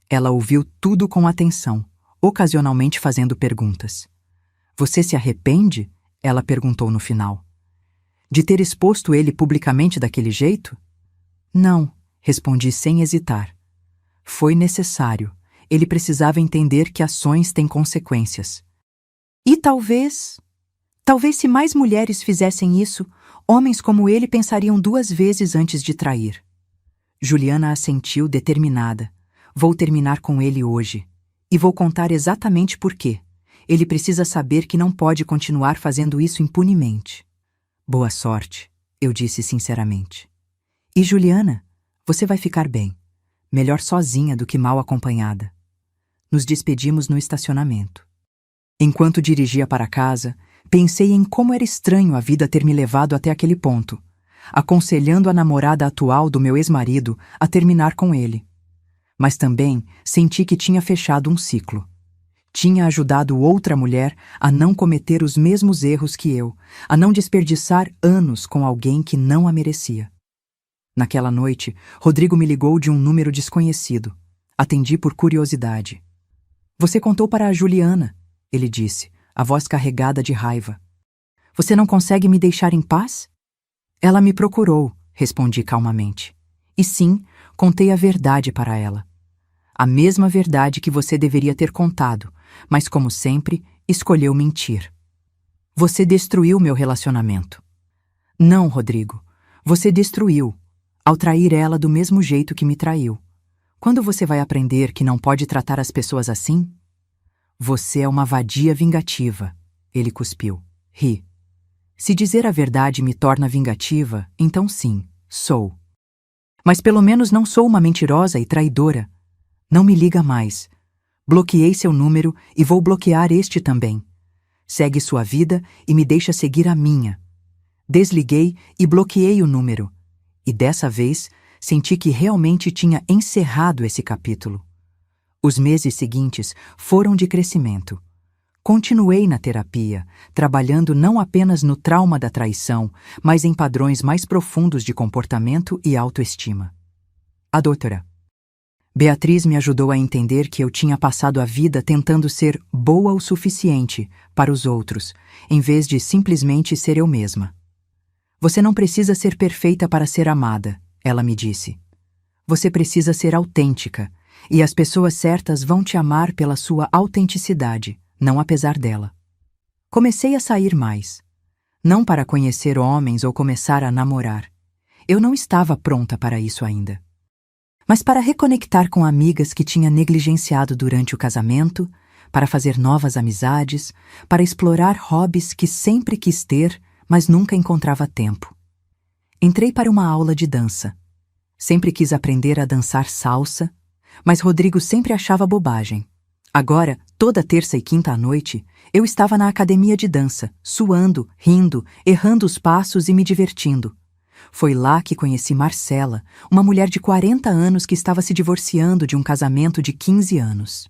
Ela ouviu tudo com atenção, ocasionalmente fazendo perguntas. Você se arrepende? Ela perguntou no final. De ter exposto ele publicamente daquele jeito? Não, respondi sem hesitar. Foi necessário. Ele precisava entender que ações têm consequências. E talvez se mais mulheres fizessem isso, homens como ele pensariam 2 vezes antes de trair. Juliana assentiu determinada. Vou terminar com ele hoje. E vou contar exatamente por quê. Ele precisa saber que não pode continuar fazendo isso impunemente. Boa sorte, eu disse sinceramente. E Juliana, você vai ficar bem. Melhor sozinha do que mal acompanhada. Nos despedimos no estacionamento. Enquanto dirigia para casa, pensei em como era estranho a vida ter me levado até aquele ponto, aconselhando a namorada atual do meu ex-marido a terminar com ele. Mas também senti que tinha fechado um ciclo. Tinha ajudado outra mulher a não cometer os mesmos erros que eu, a não desperdiçar anos com alguém que não a merecia. Naquela noite, Rodrigo me ligou de um número desconhecido. Atendi por curiosidade. Você contou para a Juliana, ele disse, a voz carregada de raiva. Você não consegue me deixar em paz? Ela me procurou, respondi calmamente. E sim, contei a verdade para ela. A mesma verdade que você deveria ter contado, mas como sempre, escolheu mentir. Você destruiu meu relacionamento. Não, Rodrigo, você destruiu, ao trair ela do mesmo jeito que me traiu. Quando você vai aprender que não pode tratar as pessoas assim? Você é uma vadia vingativa, ele cuspiu. Ri. Se dizer a verdade me torna vingativa, então sim, sou. Mas pelo menos não sou uma mentirosa e traidora. Não me liga mais. Bloqueei seu número e vou bloquear este também. Segue sua vida e me deixa seguir a minha. Desliguei e bloqueei o número. E dessa vez, senti que realmente tinha encerrado esse capítulo. Os meses seguintes foram de crescimento. Continuei na terapia, trabalhando não apenas no trauma da traição, mas em padrões mais profundos de comportamento e autoestima. A doutora Beatriz me ajudou a entender que eu tinha passado a vida tentando ser boa o suficiente para os outros, em vez de simplesmente ser eu mesma. Você não precisa ser perfeita para ser amada, ela me disse. Você precisa ser autêntica, e as pessoas certas vão te amar pela sua autenticidade, não apesar dela. Comecei a sair mais. Não para conhecer homens ou começar a namorar. Eu não estava pronta para isso ainda. Mas para reconectar com amigas que tinha negligenciado durante o casamento, para fazer novas amizades, para explorar hobbies que sempre quis ter, mas nunca encontrava tempo. Entrei para uma aula de dança. Sempre quis aprender a dançar salsa, mas Rodrigo sempre achava bobagem. Agora, toda terça e quinta à noite, eu estava na academia de dança, suando, rindo, errando os passos e me divertindo. Foi lá que conheci Marcela, uma mulher de 40 anos que estava se divorciando de um casamento de 15 anos.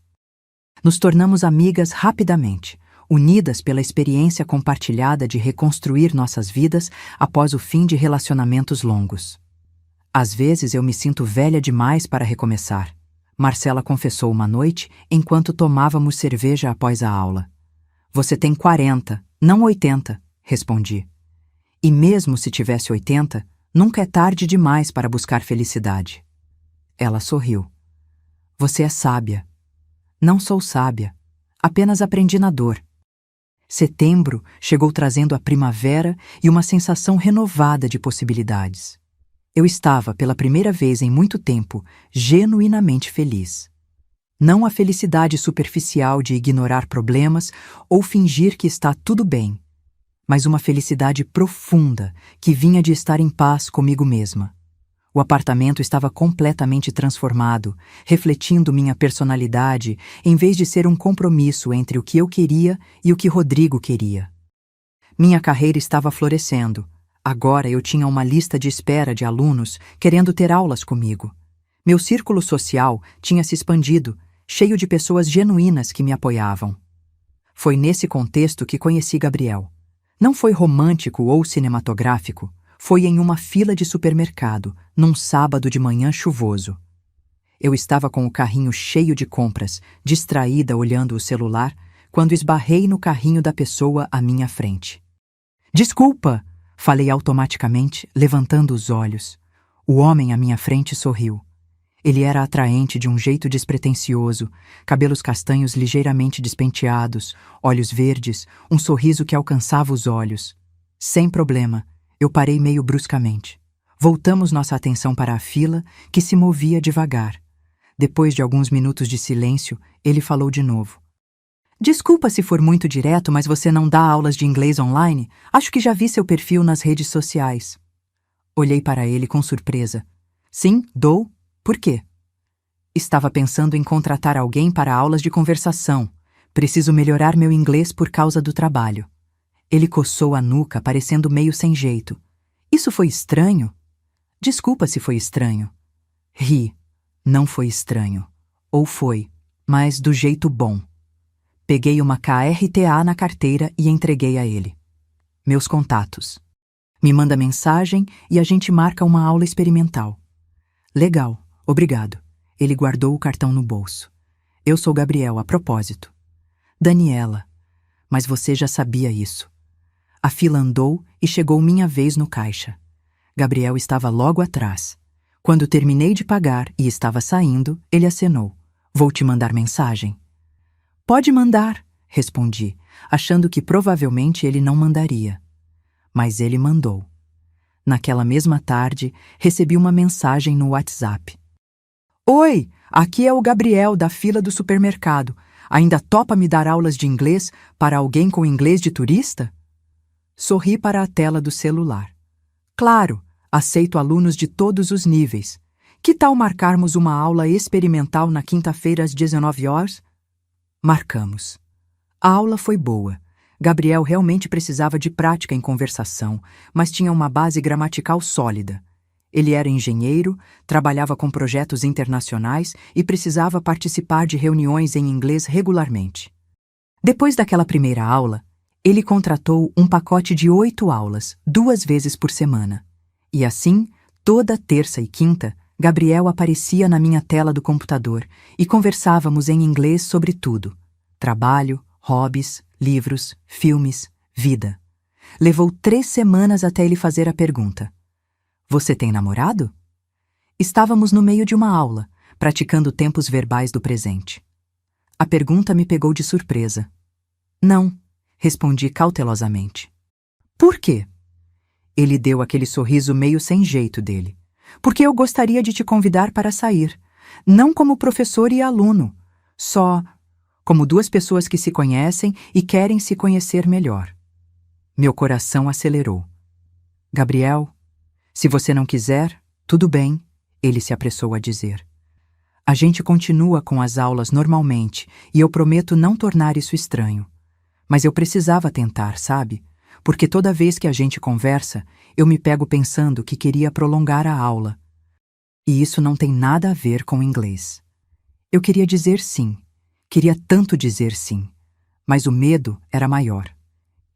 Nos tornamos amigas rapidamente, unidas pela experiência compartilhada de reconstruir nossas vidas após o fim de relacionamentos longos. Às vezes eu me sinto velha demais para recomeçar. Marcela confessou uma noite enquanto tomávamos cerveja após a aula. Você tem 40, não 80, respondi. E mesmo se tivesse 80, nunca é tarde demais para buscar felicidade. Ela sorriu. Você é sábia. Não sou sábia. Apenas aprendi na dor. Setembro chegou trazendo a primavera e uma sensação renovada de possibilidades. Eu estava, pela primeira vez em muito tempo, genuinamente feliz. Não a felicidade superficial de ignorar problemas ou fingir que está tudo bem, mas uma felicidade profunda que vinha de estar em paz comigo mesma. O apartamento estava completamente transformado, refletindo minha personalidade, em vez de ser um compromisso entre o que eu queria e o que Rodrigo queria. Minha carreira estava florescendo. Agora eu tinha uma lista de espera de alunos querendo ter aulas comigo. Meu círculo social tinha se expandido, cheio de pessoas genuínas que me apoiavam. Foi nesse contexto que conheci Gabriel. Não foi romântico ou cinematográfico, foi em uma fila de supermercado, num sábado de manhã chuvoso. Eu estava com o carrinho cheio de compras, distraída olhando o celular, quando esbarrei no carrinho da pessoa à minha frente. Desculpa! Falei automaticamente, levantando os olhos. O homem à minha frente sorriu. Ele era atraente de um jeito despretensioso, cabelos castanhos ligeiramente despenteados, olhos verdes, um sorriso que alcançava os olhos. Sem problema, eu parei meio bruscamente. Voltamos nossa atenção para a fila, que se movia devagar. Depois de alguns minutos de silêncio, ele falou de novo. Desculpa se for muito direto, mas você não dá aulas de inglês online? Acho que já vi seu perfil nas redes sociais. Olhei para ele com surpresa. Sim, dou. Por quê? Estava pensando em contratar alguém para aulas de conversação. Preciso melhorar meu inglês por causa do trabalho. Ele coçou a nuca, parecendo meio sem jeito. Isso foi estranho? Desculpa se foi estranho. Ri. Não foi estranho. Ou foi, mas do jeito bom. Peguei uma KRTA na carteira e entreguei a ele. Meus contatos. Me manda mensagem e a gente marca uma aula experimental. Legal, obrigado. Ele guardou o cartão no bolso. Eu sou Gabriel, a propósito. Daniela. Mas você já sabia isso. A fila andou e chegou minha vez no caixa. Gabriel estava logo atrás. Quando terminei de pagar e estava saindo, ele acenou. Vou te mandar mensagem. Pode mandar, respondi, achando que provavelmente ele não mandaria. Mas ele mandou. Naquela mesma tarde, recebi uma mensagem no WhatsApp. Oi, aqui é o Gabriel da fila do supermercado. Ainda topa me dar aulas de inglês para alguém com inglês de turista? Sorri para a tela do celular. Claro, aceito alunos de todos os níveis. Que tal marcarmos uma aula experimental na quinta-feira às 19 horas? Marcamos. A aula foi boa. Gabriel realmente precisava de prática em conversação, mas tinha uma base gramatical sólida. Ele era engenheiro, trabalhava com projetos internacionais e precisava participar de reuniões em inglês regularmente. Depois daquela primeira aula, ele contratou um pacote de 8 aulas, 2 vezes por semana. E assim, toda terça e quinta, Gabriel aparecia na minha tela do computador e conversávamos em inglês sobre tudo: trabalho, hobbies, livros, filmes, vida. Levou 3 semanas até ele fazer a pergunta. Você tem namorado? Estávamos no meio de uma aula, praticando tempos verbais do presente. A pergunta me pegou de surpresa. Não, respondi cautelosamente. Por quê? Ele deu aquele sorriso meio sem jeito dele. Porque eu gostaria de te convidar para sair. Não como professor e aluno. Só como duas pessoas que se conhecem e querem se conhecer melhor. Meu coração acelerou. Gabriel, se você não quiser, tudo bem, ele se apressou a dizer. A gente continua com as aulas normalmente e eu prometo não tornar isso estranho. Mas eu precisava tentar, sabe? Porque toda vez que a gente conversa, eu me pego pensando que queria prolongar a aula. E isso não tem nada a ver com inglês. Eu queria dizer sim. Queria tanto dizer sim. Mas o medo era maior.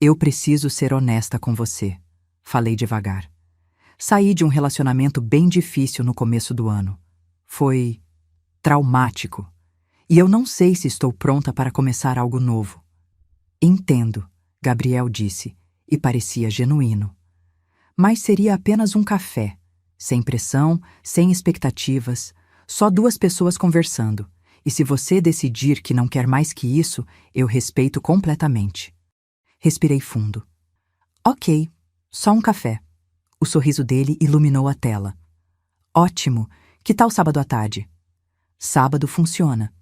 Eu preciso ser honesta com você, falei devagar. Saí de um relacionamento bem difícil no começo do ano. Foi traumático. E eu não sei se estou pronta para começar algo novo. Entendo, Gabriel disse, e parecia genuíno. Mas seria apenas um café, sem pressão, sem expectativas, só duas pessoas conversando. E se você decidir que não quer mais que isso, eu respeito completamente. Respirei fundo. Ok, só um café. O sorriso dele iluminou a tela. Ótimo, que tal sábado à tarde? Sábado funciona.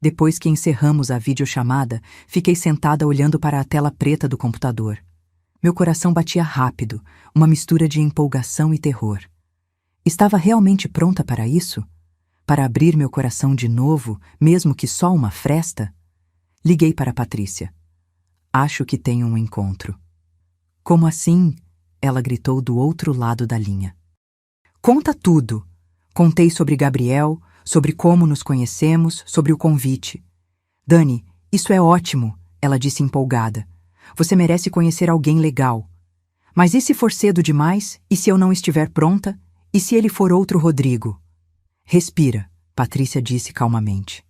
Depois que encerramos a videochamada, fiquei sentada olhando para a tela preta do computador. Meu coração batia rápido, uma mistura de empolgação e terror. Estava realmente pronta para isso? Para abrir meu coração de novo, mesmo que só uma fresta? Liguei para Patrícia. Acho que tenho um encontro. Como assim? Ela gritou do outro lado da linha. Conta tudo. Contei sobre Gabriel, sobre como nos conhecemos, sobre o convite. Dani, isso é ótimo, ela disse empolgada. Você merece conhecer alguém legal. Mas e se for cedo demais? E se eu não estiver pronta? E se ele for outro Rodrigo? Respira, Patrícia disse calmamente.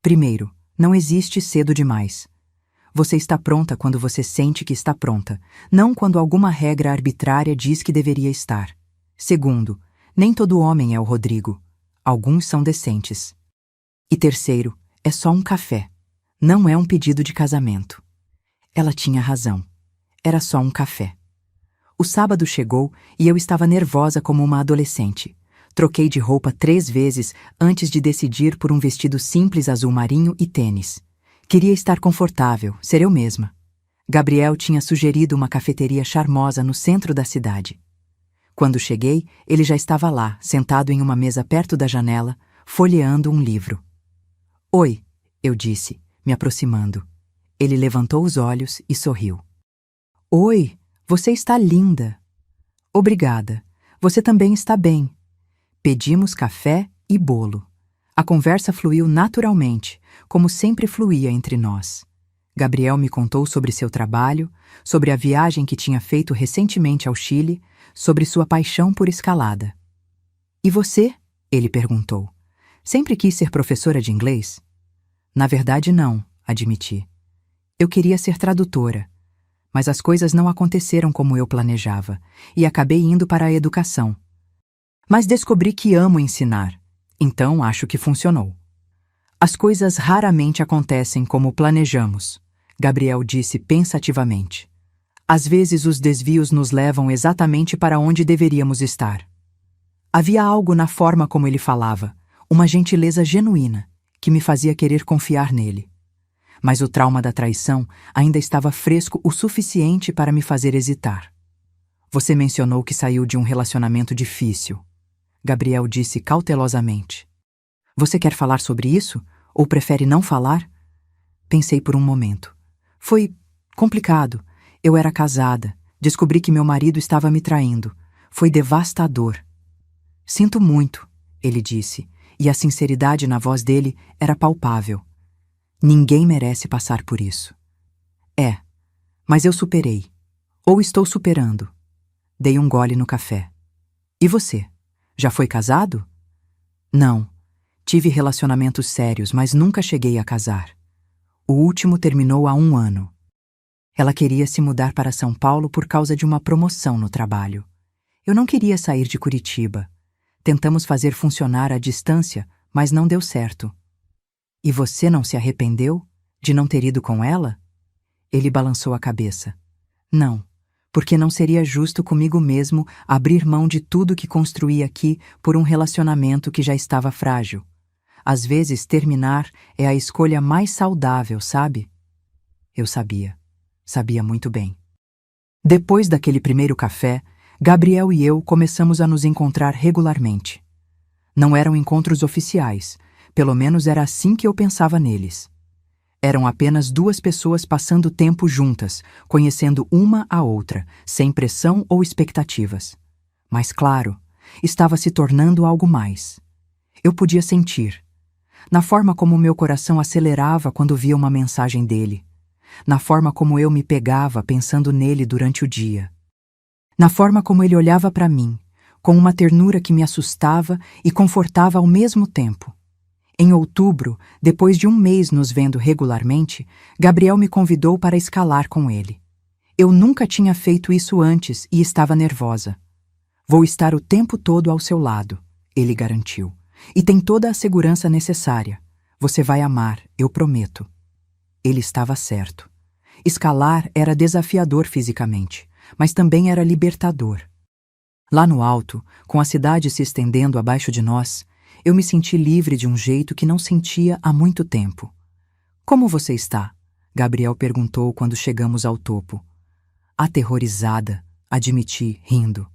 Primeiro, não existe cedo demais. Você está pronta quando você sente que está pronta, não quando alguma regra arbitrária diz que deveria estar. Segundo, nem todo homem é o Rodrigo. Alguns são decentes. E terceiro, é só um café. Não é um pedido de casamento. Ela tinha razão. Era só um café. O sábado chegou e eu estava nervosa como uma adolescente. Troquei de roupa 3 vezes antes de decidir por um vestido simples azul marinho e tênis. Queria estar confortável, ser eu mesma. Gabriel tinha sugerido uma cafeteria charmosa no centro da cidade. Quando cheguei, ele já estava lá, sentado em uma mesa perto da janela, folheando um livro. Oi, eu disse, me aproximando. Ele levantou os olhos e sorriu. Oi, você está linda. Obrigada. Você também está bem. Pedimos café e bolo. A conversa fluiu naturalmente, como sempre fluía entre nós. Gabriel me contou sobre seu trabalho, sobre a viagem que tinha feito recentemente ao Chile, sobre sua paixão por escalada. E você? Ele perguntou. Sempre quis ser professora de inglês? Na verdade, não, admiti. Eu queria ser tradutora, mas as coisas não aconteceram como eu planejava, e acabei indo para a educação. Mas descobri que amo ensinar, então acho que funcionou. As coisas raramente acontecem como planejamos, Gabriel disse pensativamente. Às vezes os desvios nos levam exatamente para onde deveríamos estar. Havia algo na forma como ele falava, uma gentileza genuína, que me fazia querer confiar nele. Mas o trauma da traição ainda estava fresco o suficiente para me fazer hesitar. Você mencionou que saiu de um relacionamento difícil. Gabriel disse cautelosamente. Você quer falar sobre isso? Ou prefere não falar? Pensei por um momento. Foi complicado. Eu era casada. Descobri que meu marido estava me traindo. Foi devastador. Sinto muito, ele disse, e a sinceridade na voz dele era palpável. Ninguém merece passar por isso. É, mas eu superei. Ou estou superando. Dei um gole no café. E você? Já foi casado? Não. Tive relacionamentos sérios, mas nunca cheguei a casar. O último terminou há 1 ano. Ela queria se mudar para São Paulo por causa de uma promoção no trabalho. Eu não queria sair de Curitiba. Tentamos fazer funcionar à distância, mas não deu certo. E você não se arrependeu de não ter ido com ela? Ele balançou a cabeça. Não, Porque não seria justo comigo mesmo abrir mão de tudo que construí aqui por um relacionamento que já estava frágil. Às vezes, terminar é a escolha mais saudável, sabe? Eu sabia. Sabia muito bem. Depois daquele primeiro café, Gabriel e eu começamos a nos encontrar regularmente. Não eram encontros oficiais, pelo menos era assim que eu pensava neles. Eram apenas duas pessoas passando tempo juntas, conhecendo uma a outra, sem pressão ou expectativas. Mas, claro, estava se tornando algo mais. Eu podia sentir. Na forma como meu coração acelerava quando via uma mensagem dele. Na forma como eu me pegava pensando nele durante o dia. Na forma como ele olhava para mim, com uma ternura que me assustava e confortava ao mesmo tempo. Em outubro, depois de um mês nos vendo regularmente, Gabriel me convidou para escalar com ele. Eu nunca tinha feito isso antes e estava nervosa. Vou estar o tempo todo ao seu lado, ele garantiu. E tem toda a segurança necessária. Você vai amar, eu prometo. Ele estava certo. Escalar era desafiador fisicamente, mas também era libertador. Lá no alto, com a cidade se estendendo abaixo de nós, eu me senti livre de um jeito que não sentia há muito tempo. Como você está? Gabriel perguntou quando chegamos ao topo. Aterrorizada, admiti, rindo.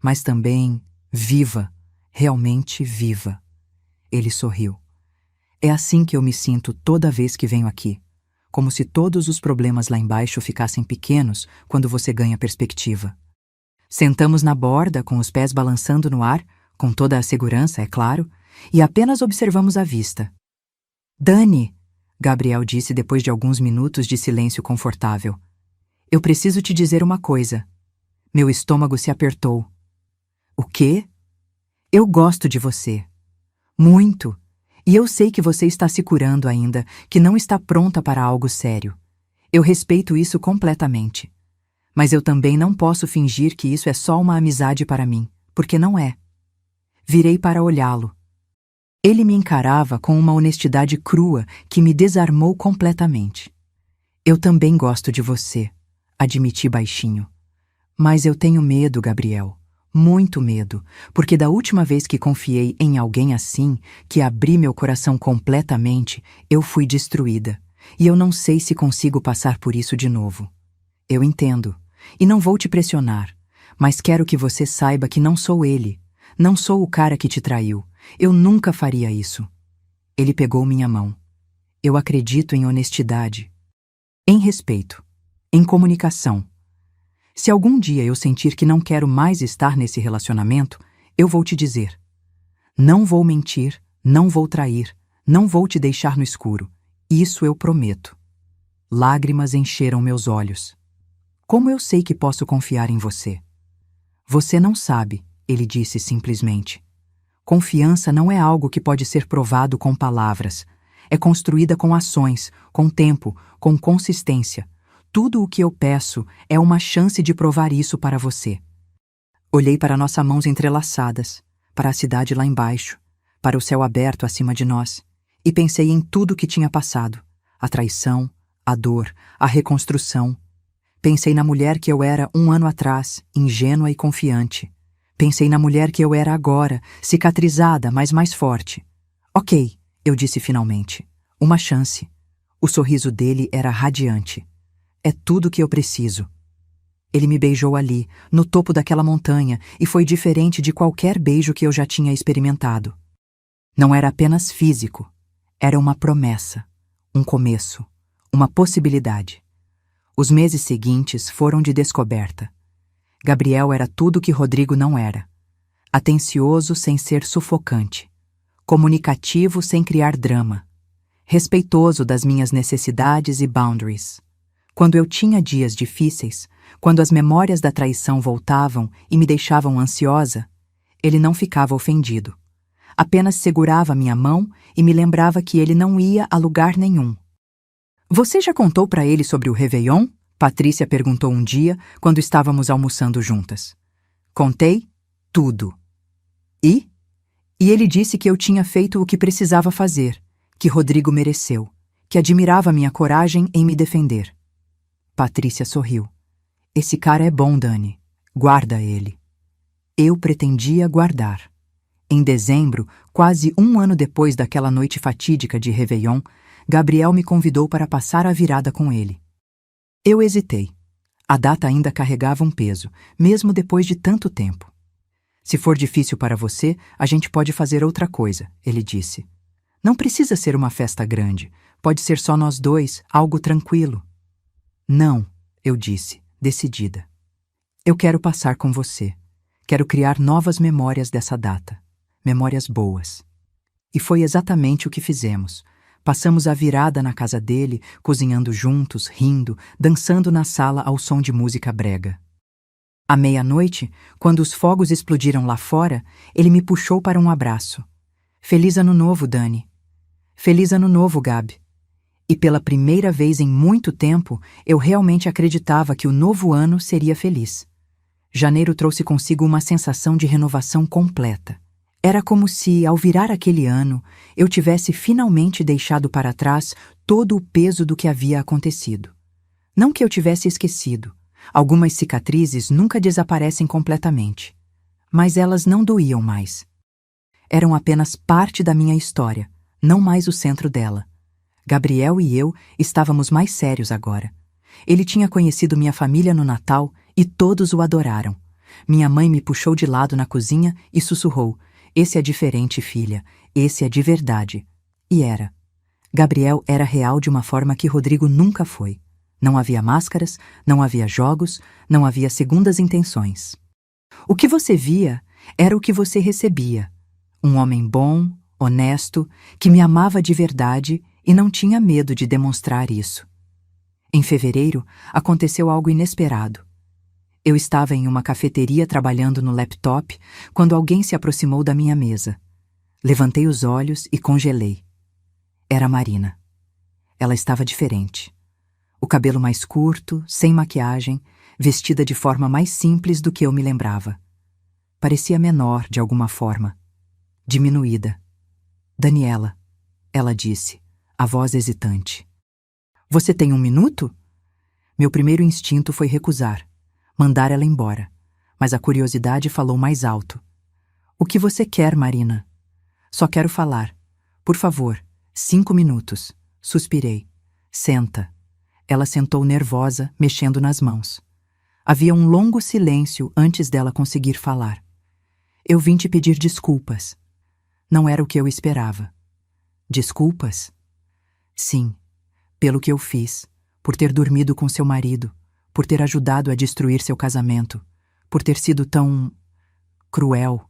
Mas também viva, realmente viva. Ele sorriu. É assim que eu me sinto toda vez que venho aqui. Como se todos os problemas lá embaixo ficassem pequenos quando você ganha perspectiva. Sentamos na borda, com os pés balançando no ar, com toda a segurança, é claro, e apenas observamos a vista. Dani, Gabriel disse depois de alguns minutos de silêncio confortável. Eu preciso te dizer uma coisa. Meu estômago se apertou. O quê? Eu gosto de você. Muito. E eu sei que você está se curando ainda, que não está pronta para algo sério. Eu respeito isso completamente. Mas eu também não posso fingir que isso é só uma amizade para mim, porque não é. Virei para olhá-lo. Ele me encarava com uma honestidade crua que me desarmou completamente. Eu também gosto de você, admiti baixinho. Mas eu tenho medo, Gabriel. Muito medo, porque da última vez que confiei em alguém assim, que abri meu coração completamente, eu fui destruída. E eu não sei se consigo passar por isso de novo. Eu entendo, e não vou te pressionar, mas quero que você saiba que não sou ele. Não sou o cara que te traiu. Eu nunca faria isso. Ele pegou minha mão. Eu acredito em honestidade, em respeito, em comunicação. Se algum dia eu sentir que não quero mais estar nesse relacionamento, eu vou te dizer. Não vou mentir, não vou trair, não vou te deixar no escuro. Isso eu prometo. Lágrimas encheram meus olhos. Como eu sei que posso confiar em você? Você não sabe, ele disse simplesmente. Confiança não é algo que pode ser provado com palavras. É construída com ações, com tempo, com consistência. Tudo o que eu peço é uma chance de provar isso para você. Olhei para nossas mãos entrelaçadas, para a cidade lá embaixo, para o céu aberto acima de nós, e pensei em tudo que tinha passado. A traição, a dor, a reconstrução. Pensei na mulher que eu era 1 ano atrás, ingênua e confiante. Pensei na mulher que eu era agora, cicatrizada, mas mais forte. Ok, eu disse finalmente. Uma chance. O sorriso dele era radiante. É tudo o que eu preciso. Ele me beijou ali, no topo daquela montanha, e foi diferente de qualquer beijo que eu já tinha experimentado. Não era apenas físico. Era uma promessa, um começo, uma possibilidade. Os meses seguintes foram de descoberta. Gabriel era tudo que Rodrigo não era. Atencioso sem ser sufocante. Comunicativo sem criar drama. Respeitoso das minhas necessidades e boundaries. Quando eu tinha dias difíceis, quando as memórias da traição voltavam e me deixavam ansiosa, ele não ficava ofendido. Apenas segurava minha mão e me lembrava que ele não ia a lugar nenhum. Você já contou para ele sobre o Réveillon? Patrícia perguntou um dia, quando estávamos almoçando juntas. Contei tudo. E? E ele disse que eu tinha feito o que precisava fazer, que Rodrigo mereceu, que admirava minha coragem em me defender. Patrícia sorriu. Esse cara é bom, Dani. Guarda ele. Eu pretendia guardar. Em dezembro, quase um ano depois daquela noite fatídica de Réveillon, Gabriel me convidou para passar a virada com ele. Eu hesitei. A data ainda carregava um peso, mesmo depois de tanto tempo. Se for difícil para você, a gente pode fazer outra coisa, ele disse. Não precisa ser uma festa grande, pode ser só nós dois, algo tranquilo. Não, eu disse, decidida. Eu quero passar com você. Quero criar novas memórias dessa data. Memórias boas. E foi exatamente o que fizemos. Passamos a virada na casa dele, cozinhando juntos, rindo, dançando na sala ao som de música brega. À meia-noite, quando os fogos explodiram lá fora, ele me puxou para um abraço. Feliz Ano Novo, Dani. Feliz Ano Novo, Gabi. E pela primeira vez em muito tempo, eu realmente acreditava que o novo ano seria feliz. Janeiro trouxe consigo uma sensação de renovação completa. Era como se, ao virar aquele ano, eu tivesse finalmente deixado para trás todo o peso do que havia acontecido. Não que eu tivesse esquecido. Algumas cicatrizes nunca desaparecem completamente. Mas elas não doíam mais. Eram apenas parte da minha história, não mais o centro dela. Gabriel e eu estávamos mais sérios agora. Ele tinha conhecido minha família no Natal e todos o adoraram. Minha mãe me puxou de lado na cozinha e sussurrou: "Esse é diferente, filha. Esse é de verdade." E era. Gabriel era real de uma forma que Rodrigo nunca foi. Não havia máscaras, não havia jogos, não havia segundas intenções. O que você via era o que você recebia. Um homem bom, honesto, que me amava de verdade e não tinha medo de demonstrar isso. Em fevereiro, aconteceu algo inesperado. Eu estava em uma cafeteria trabalhando no laptop quando alguém se aproximou da minha mesa. Levantei os olhos e congelei. Era a Marina. Ela estava diferente. O cabelo mais curto, sem maquiagem, vestida de forma mais simples do que eu me lembrava. Parecia menor, de alguma forma. Diminuída. "Daniela", ela disse, a voz hesitante. "Você tem 1 minuto?" Meu primeiro instinto foi recusar, mandar ela embora, mas a curiosidade falou mais alto. "O que você quer, Marina?" "Só quero falar. Por favor, 5 minutos." Suspirei. "Senta." Ela sentou nervosa, mexendo nas mãos. Havia um longo silêncio antes dela conseguir falar. "Eu vim te pedir desculpas." Não era o que eu esperava. "Desculpas?" "Sim, pelo que eu fiz, por ter dormido com seu marido, por ter ajudado a destruir seu casamento, por ter sido tão cruel."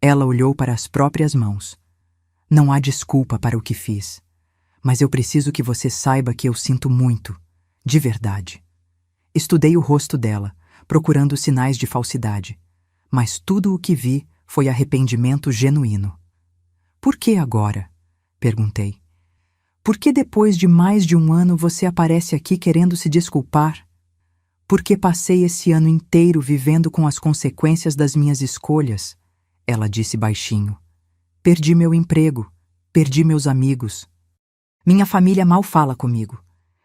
Ela olhou para as próprias mãos. "Não há desculpa para o que fiz. Mas eu preciso que você saiba que eu sinto muito, de verdade." Estudei o rosto dela, procurando sinais de falsidade. Mas tudo o que vi foi arrependimento genuíno. "Por que agora?" perguntei. "Por que depois de mais de 1 ano você aparece aqui querendo se desculpar?" "Porque passei esse ano inteiro vivendo com as consequências das minhas escolhas," ela disse baixinho. "Perdi meu emprego, perdi meus amigos. Minha família mal fala comigo.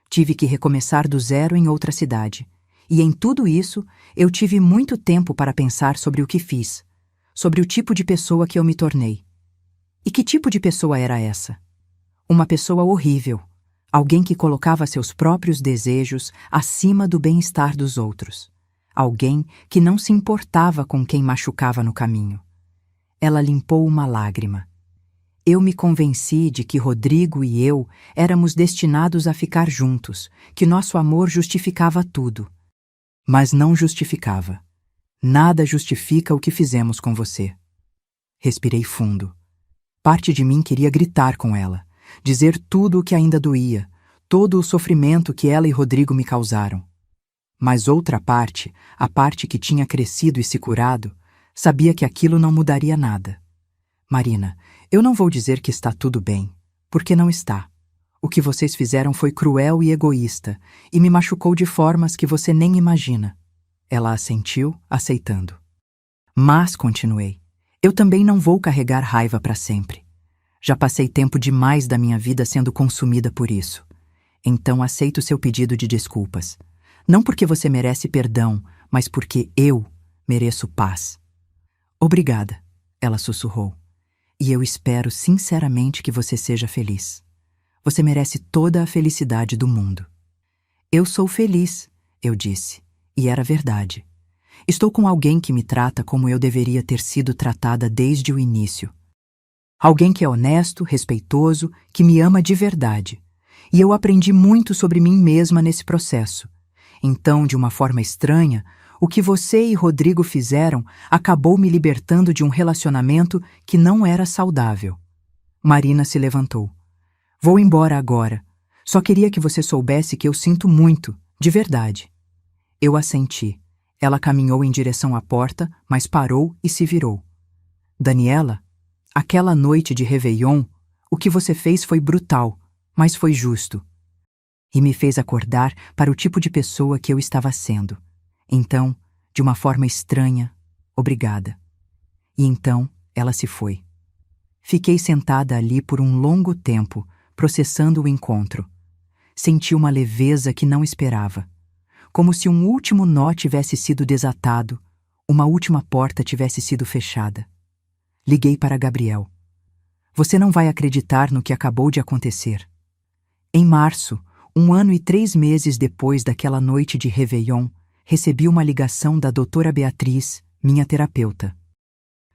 Tive que recomeçar do zero em outra cidade. E em tudo isso, eu tive muito tempo para pensar sobre o que fiz, sobre o tipo de pessoa que eu me tornei. E que tipo de pessoa era essa? Uma pessoa horrível, alguém que colocava seus próprios desejos acima do bem-estar dos outros. Alguém que não se importava com quem machucava no caminho." Ela limpou uma lágrima. "Eu me convenci de que Rodrigo e eu éramos destinados a ficar juntos, que nosso amor justificava tudo. Mas não justificava. Nada justifica o que fizemos com você." Respirei fundo. Parte de mim queria gritar com ela, dizer tudo o que ainda doía, todo o sofrimento que ela e Rodrigo me causaram. Mas outra parte, a parte que tinha crescido e se curado, sabia que aquilo não mudaria nada. "Marina, eu não vou dizer que está tudo bem, porque não está. O que vocês fizeram foi cruel e egoísta, e me machucou de formas que você nem imagina." Ela assentiu, aceitando. "Mas", continuei, "eu também não vou carregar raiva para sempre. Já passei tempo demais da minha vida sendo consumida por isso. Então aceito seu pedido de desculpas. Não porque você merece perdão, mas porque eu mereço paz. Obrigada, ela sussurrou. E eu espero sinceramente que você seja feliz. Você merece toda a felicidade do mundo. Eu sou feliz, eu disse, e era verdade. Estou com alguém que me trata como eu deveria ter sido tratada desde o início. Alguém que é honesto, respeitoso, que me ama de verdade. E eu aprendi muito sobre mim mesma nesse processo. Então, de uma forma estranha, o que você e Rodrigo fizeram acabou me libertando de um relacionamento que não era saudável. Marina se levantou. Vou embora agora. Só queria que você soubesse que eu sinto muito, de verdade. Eu assenti. Ela caminhou em direção à porta, mas parou e se virou. Daniela, aquela noite de Réveillon, o que você fez foi brutal, mas foi justo. E me fez acordar para o tipo de pessoa que eu estava sendo. Então, de uma forma estranha, obrigada. E então, ela se foi. Fiquei sentada ali por um longo tempo, processando o encontro. Senti uma leveza que não esperava. Como se um último nó tivesse sido desatado, uma última porta tivesse sido fechada. Liguei para Gabriel. Você não vai acreditar no que acabou de acontecer. Em março, 1 ano e 3 meses depois daquela noite de Réveillon, recebi uma ligação da doutora Beatriz, minha terapeuta.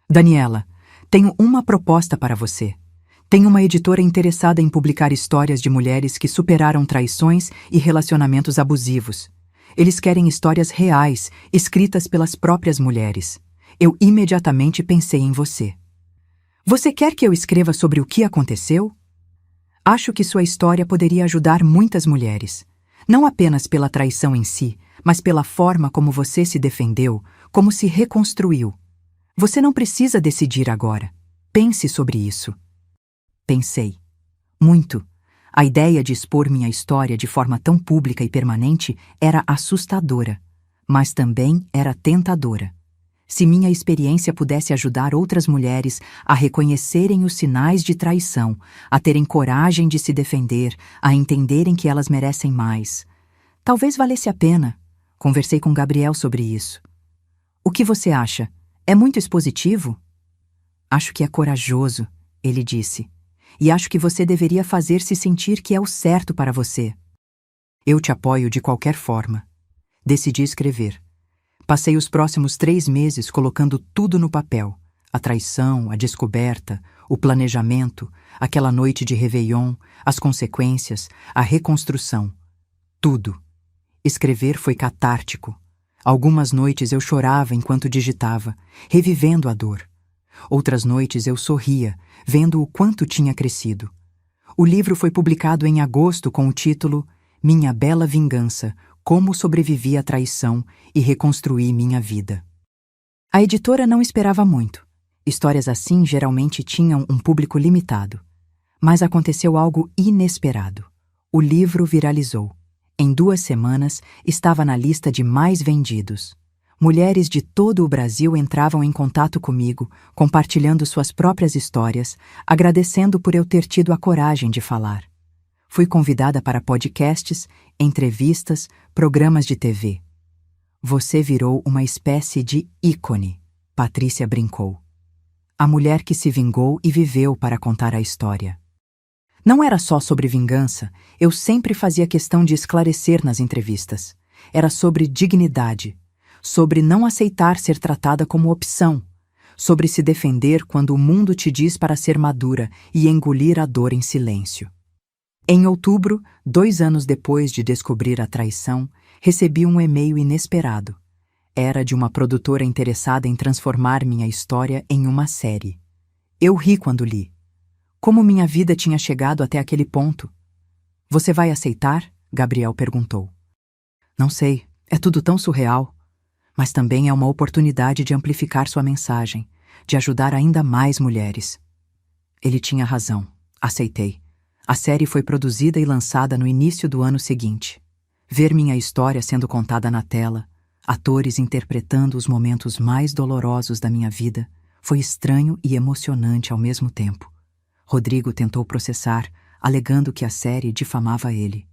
Daniela, tenho uma proposta para você. Tem uma editora interessada em publicar histórias de mulheres que superaram traições e relacionamentos abusivos. Eles querem histórias reais, escritas pelas próprias mulheres. Eu imediatamente pensei em você. Você quer que eu escreva sobre o que aconteceu? Acho que sua história poderia ajudar muitas mulheres. Não apenas pela traição em si, mas pela forma como você se defendeu, como se reconstruiu. Você não precisa decidir agora. Pense sobre isso. Pensei. Muito. A ideia de expor minha história de forma tão pública e permanente era assustadora, mas também era tentadora. Se minha experiência pudesse ajudar outras mulheres a reconhecerem os sinais de traição, a terem coragem de se defender, a entenderem que elas merecem mais, talvez valesse a pena. Conversei com Gabriel sobre isso. O que você acha? É muito expositivo? Acho que é corajoso, ele disse. E acho que você deveria fazer-se sentir que é o certo para você. Eu te apoio de qualquer forma. Decidi escrever. Passei os próximos 3 meses colocando tudo no papel. A traição, a descoberta, o planejamento, aquela noite de Réveillon, as consequências, a reconstrução. Tudo. Escrever foi catártico. Algumas noites eu chorava enquanto digitava, revivendo a dor. Outras noites eu sorria, vendo o quanto tinha crescido. O livro foi publicado em agosto com o título Minha Bela Vingança, Como Sobrevivi à Traição e Reconstruí Minha Vida. A editora não esperava muito. Histórias assim geralmente tinham um público limitado. Mas aconteceu algo inesperado. O livro viralizou. Em 2 semanas, estava na lista de mais vendidos. Mulheres de todo o Brasil entravam em contato comigo, compartilhando suas próprias histórias, agradecendo por eu ter tido a coragem de falar. Fui convidada para podcasts, entrevistas, programas de TV. Você virou uma espécie de ícone, Patrícia brincou. A mulher que se vingou e viveu para contar a história. Não era só sobre vingança, eu sempre fazia questão de esclarecer nas entrevistas. Era sobre dignidade, sobre não aceitar ser tratada como opção, sobre se defender quando o mundo te diz para ser madura e engolir a dor em silêncio. Em outubro, 2 anos depois de descobrir a traição, recebi um e-mail inesperado. Era de uma produtora interessada em transformar minha história em uma série. Eu ri quando li. Como minha vida tinha chegado até aquele ponto? Você vai aceitar? Gabriel perguntou. Não sei, é tudo tão surreal. Mas também é uma oportunidade de amplificar sua mensagem, de ajudar ainda mais mulheres. Ele tinha razão. Aceitei. A série foi produzida e lançada no início do ano seguinte. Ver minha história sendo contada na tela, atores interpretando os momentos mais dolorosos da minha vida, foi estranho e emocionante ao mesmo tempo. Rodrigo tentou processar, alegando que a série difamava ele.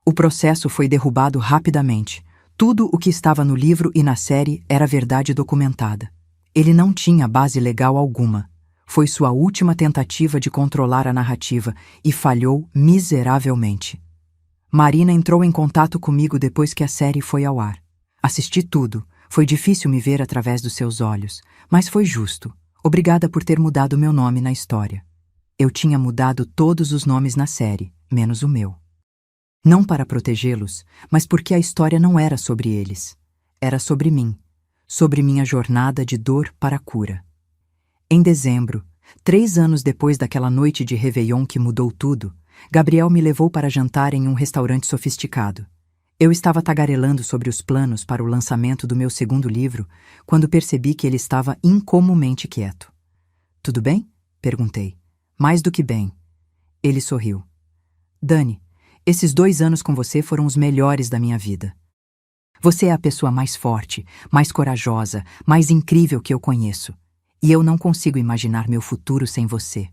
O processo foi derrubado rapidamente. Tudo o que estava no livro e na série era verdade documentada. Ele não tinha base legal alguma. Foi sua última tentativa de controlar a narrativa e falhou miseravelmente. Marina entrou em contato comigo depois que a série foi ao ar. Assisti tudo. Foi difícil me ver através dos seus olhos, mas foi justo. Obrigada por ter mudado meu nome na história. Eu tinha mudado todos os nomes na série, menos o meu. Não para protegê-los, mas porque a história não era sobre eles. Era sobre mim, sobre minha jornada de dor para a cura. Em dezembro, 3 anos depois daquela noite de Réveillon que mudou tudo, Gabriel me levou para jantar em um restaurante sofisticado. Eu estava tagarelando sobre os planos para o lançamento do meu segundo livro, quando percebi que ele estava incomumente quieto. "Tudo bem?" perguntei. "Mais do que bem." Ele sorriu. "Dani, esses 2 anos com você foram os melhores da minha vida. Você é a pessoa mais forte, mais corajosa, mais incrível que eu conheço. E eu não consigo imaginar meu futuro sem você."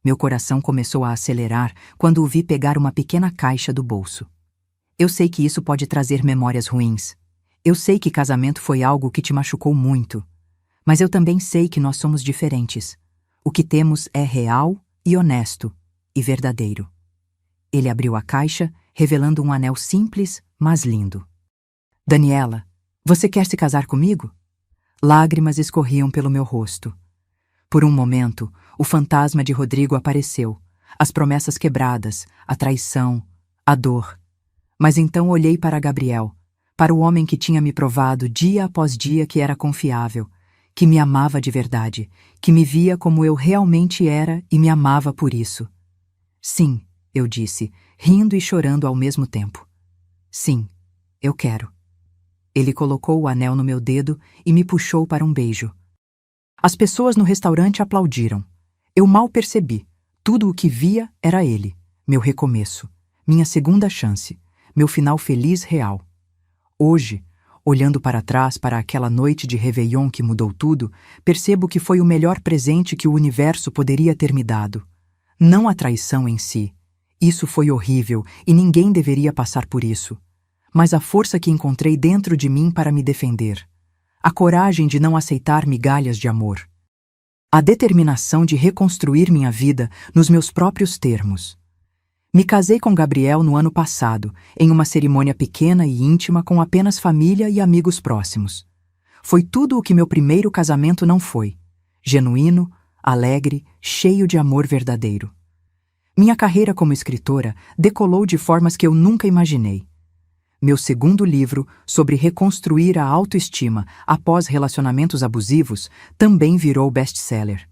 Meu coração começou a acelerar quando o vi pegar uma pequena caixa do bolso. Eu sei que isso pode trazer memórias ruins. Eu sei que casamento foi algo que te machucou muito. Mas eu também sei que nós somos diferentes. O que temos é real e honesto e verdadeiro. Ele abriu a caixa, revelando um anel simples, mas lindo. "Daniela, você quer se casar comigo?" Lágrimas escorriam pelo meu rosto. Por um momento, o fantasma de Rodrigo apareceu, as promessas quebradas, a traição, a dor. Mas então olhei para Gabriel, para o homem que tinha me provado dia após dia que era confiável, que me amava de verdade, que me via como eu realmente era e me amava por isso. "Sim", eu disse, rindo e chorando ao mesmo tempo. "Sim, eu quero." Ele colocou o anel no meu dedo e me puxou para um beijo. As pessoas no restaurante aplaudiram. Eu mal percebi. Tudo o que via era ele, meu recomeço, minha segunda chance, meu final feliz real. Hoje, olhando para trás para aquela noite de Réveillon que mudou tudo, percebo que foi o melhor presente que o universo poderia ter me dado. Não a traição em si. Isso foi horrível e ninguém deveria passar por isso. Mas a força que encontrei dentro de mim para me defender. A coragem de não aceitar migalhas de amor. A determinação de reconstruir minha vida nos meus próprios termos. Me casei com Gabriel no ano passado, em uma cerimônia pequena e íntima com apenas família e amigos próximos. Foi tudo o que meu primeiro casamento não foi. Genuíno, alegre, cheio de amor verdadeiro. Minha carreira como escritora decolou de formas que eu nunca imaginei. Meu segundo livro, sobre reconstruir a autoestima após relacionamentos abusivos, também virou best-seller.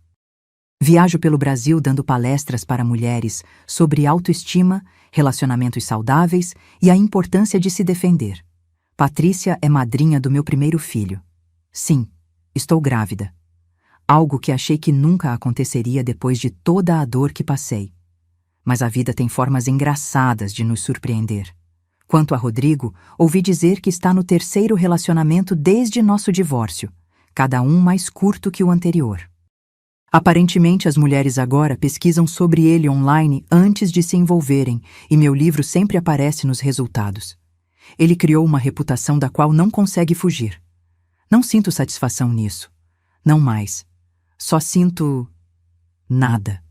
Viajo pelo Brasil dando palestras para mulheres sobre autoestima, relacionamentos saudáveis e a importância de se defender. Patrícia é madrinha do meu primeiro filho. Sim, estou grávida. Algo que achei que nunca aconteceria depois de toda a dor que passei. Mas a vida tem formas engraçadas de nos surpreender. Quanto a Rodrigo, ouvi dizer que está no 3º relacionamento desde nosso divórcio, cada um mais curto que o anterior. Aparentemente, as mulheres agora pesquisam sobre ele online antes de se envolverem, e meu livro sempre aparece nos resultados. Ele criou uma reputação da qual não consegue fugir. Não sinto satisfação nisso. Não mais. Só sinto... nada.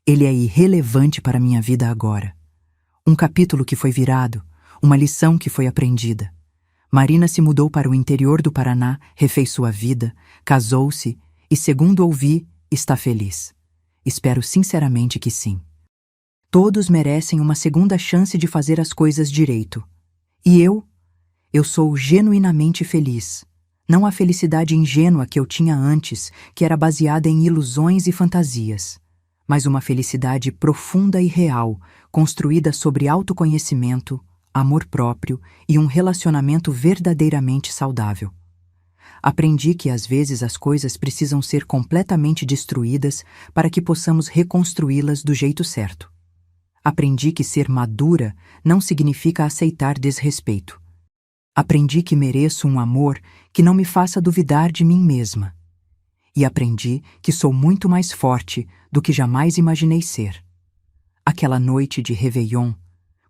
Ele é irrelevante para minha vida agora. Um capítulo que foi virado, uma lição que foi aprendida. Marina se mudou para o interior do Paraná, refez sua vida, casou-se e, segundo ouvi, está feliz. Espero sinceramente que sim. Todos merecem uma segunda chance de fazer as coisas direito. E eu sou genuinamente feliz. Não a felicidade ingênua que eu tinha antes, que era baseada em ilusões e fantasias, mas uma felicidade profunda e real, construída sobre autoconhecimento, amor próprio e um relacionamento verdadeiramente saudável. Aprendi que às vezes as coisas precisam ser completamente destruídas para que possamos reconstruí-las do jeito certo. Aprendi que ser madura não significa aceitar desrespeito. Aprendi que mereço um amor que não me faça duvidar de mim mesma. E aprendi que sou muito mais forte do que jamais imaginei ser. Aquela noite de Réveillon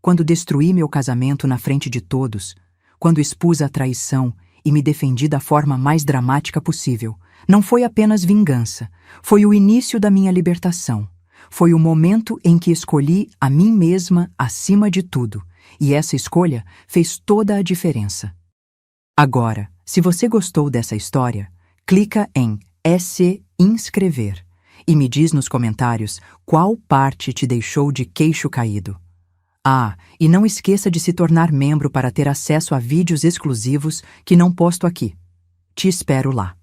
quando destruí meu casamento na frente de todos, quando expus a traição e me defendi da forma mais dramática possível, não foi apenas vingança, foi o início da minha libertação. Foi o momento em que escolhi a mim mesma acima de tudo, e essa escolha fez toda a diferença. Agora, se você gostou dessa história, clica em se inscrever e me diz nos comentários qual parte te deixou de queixo caído. Ah, e não esqueça de se tornar membro para ter acesso a vídeos exclusivos que não posto aqui. Te espero lá.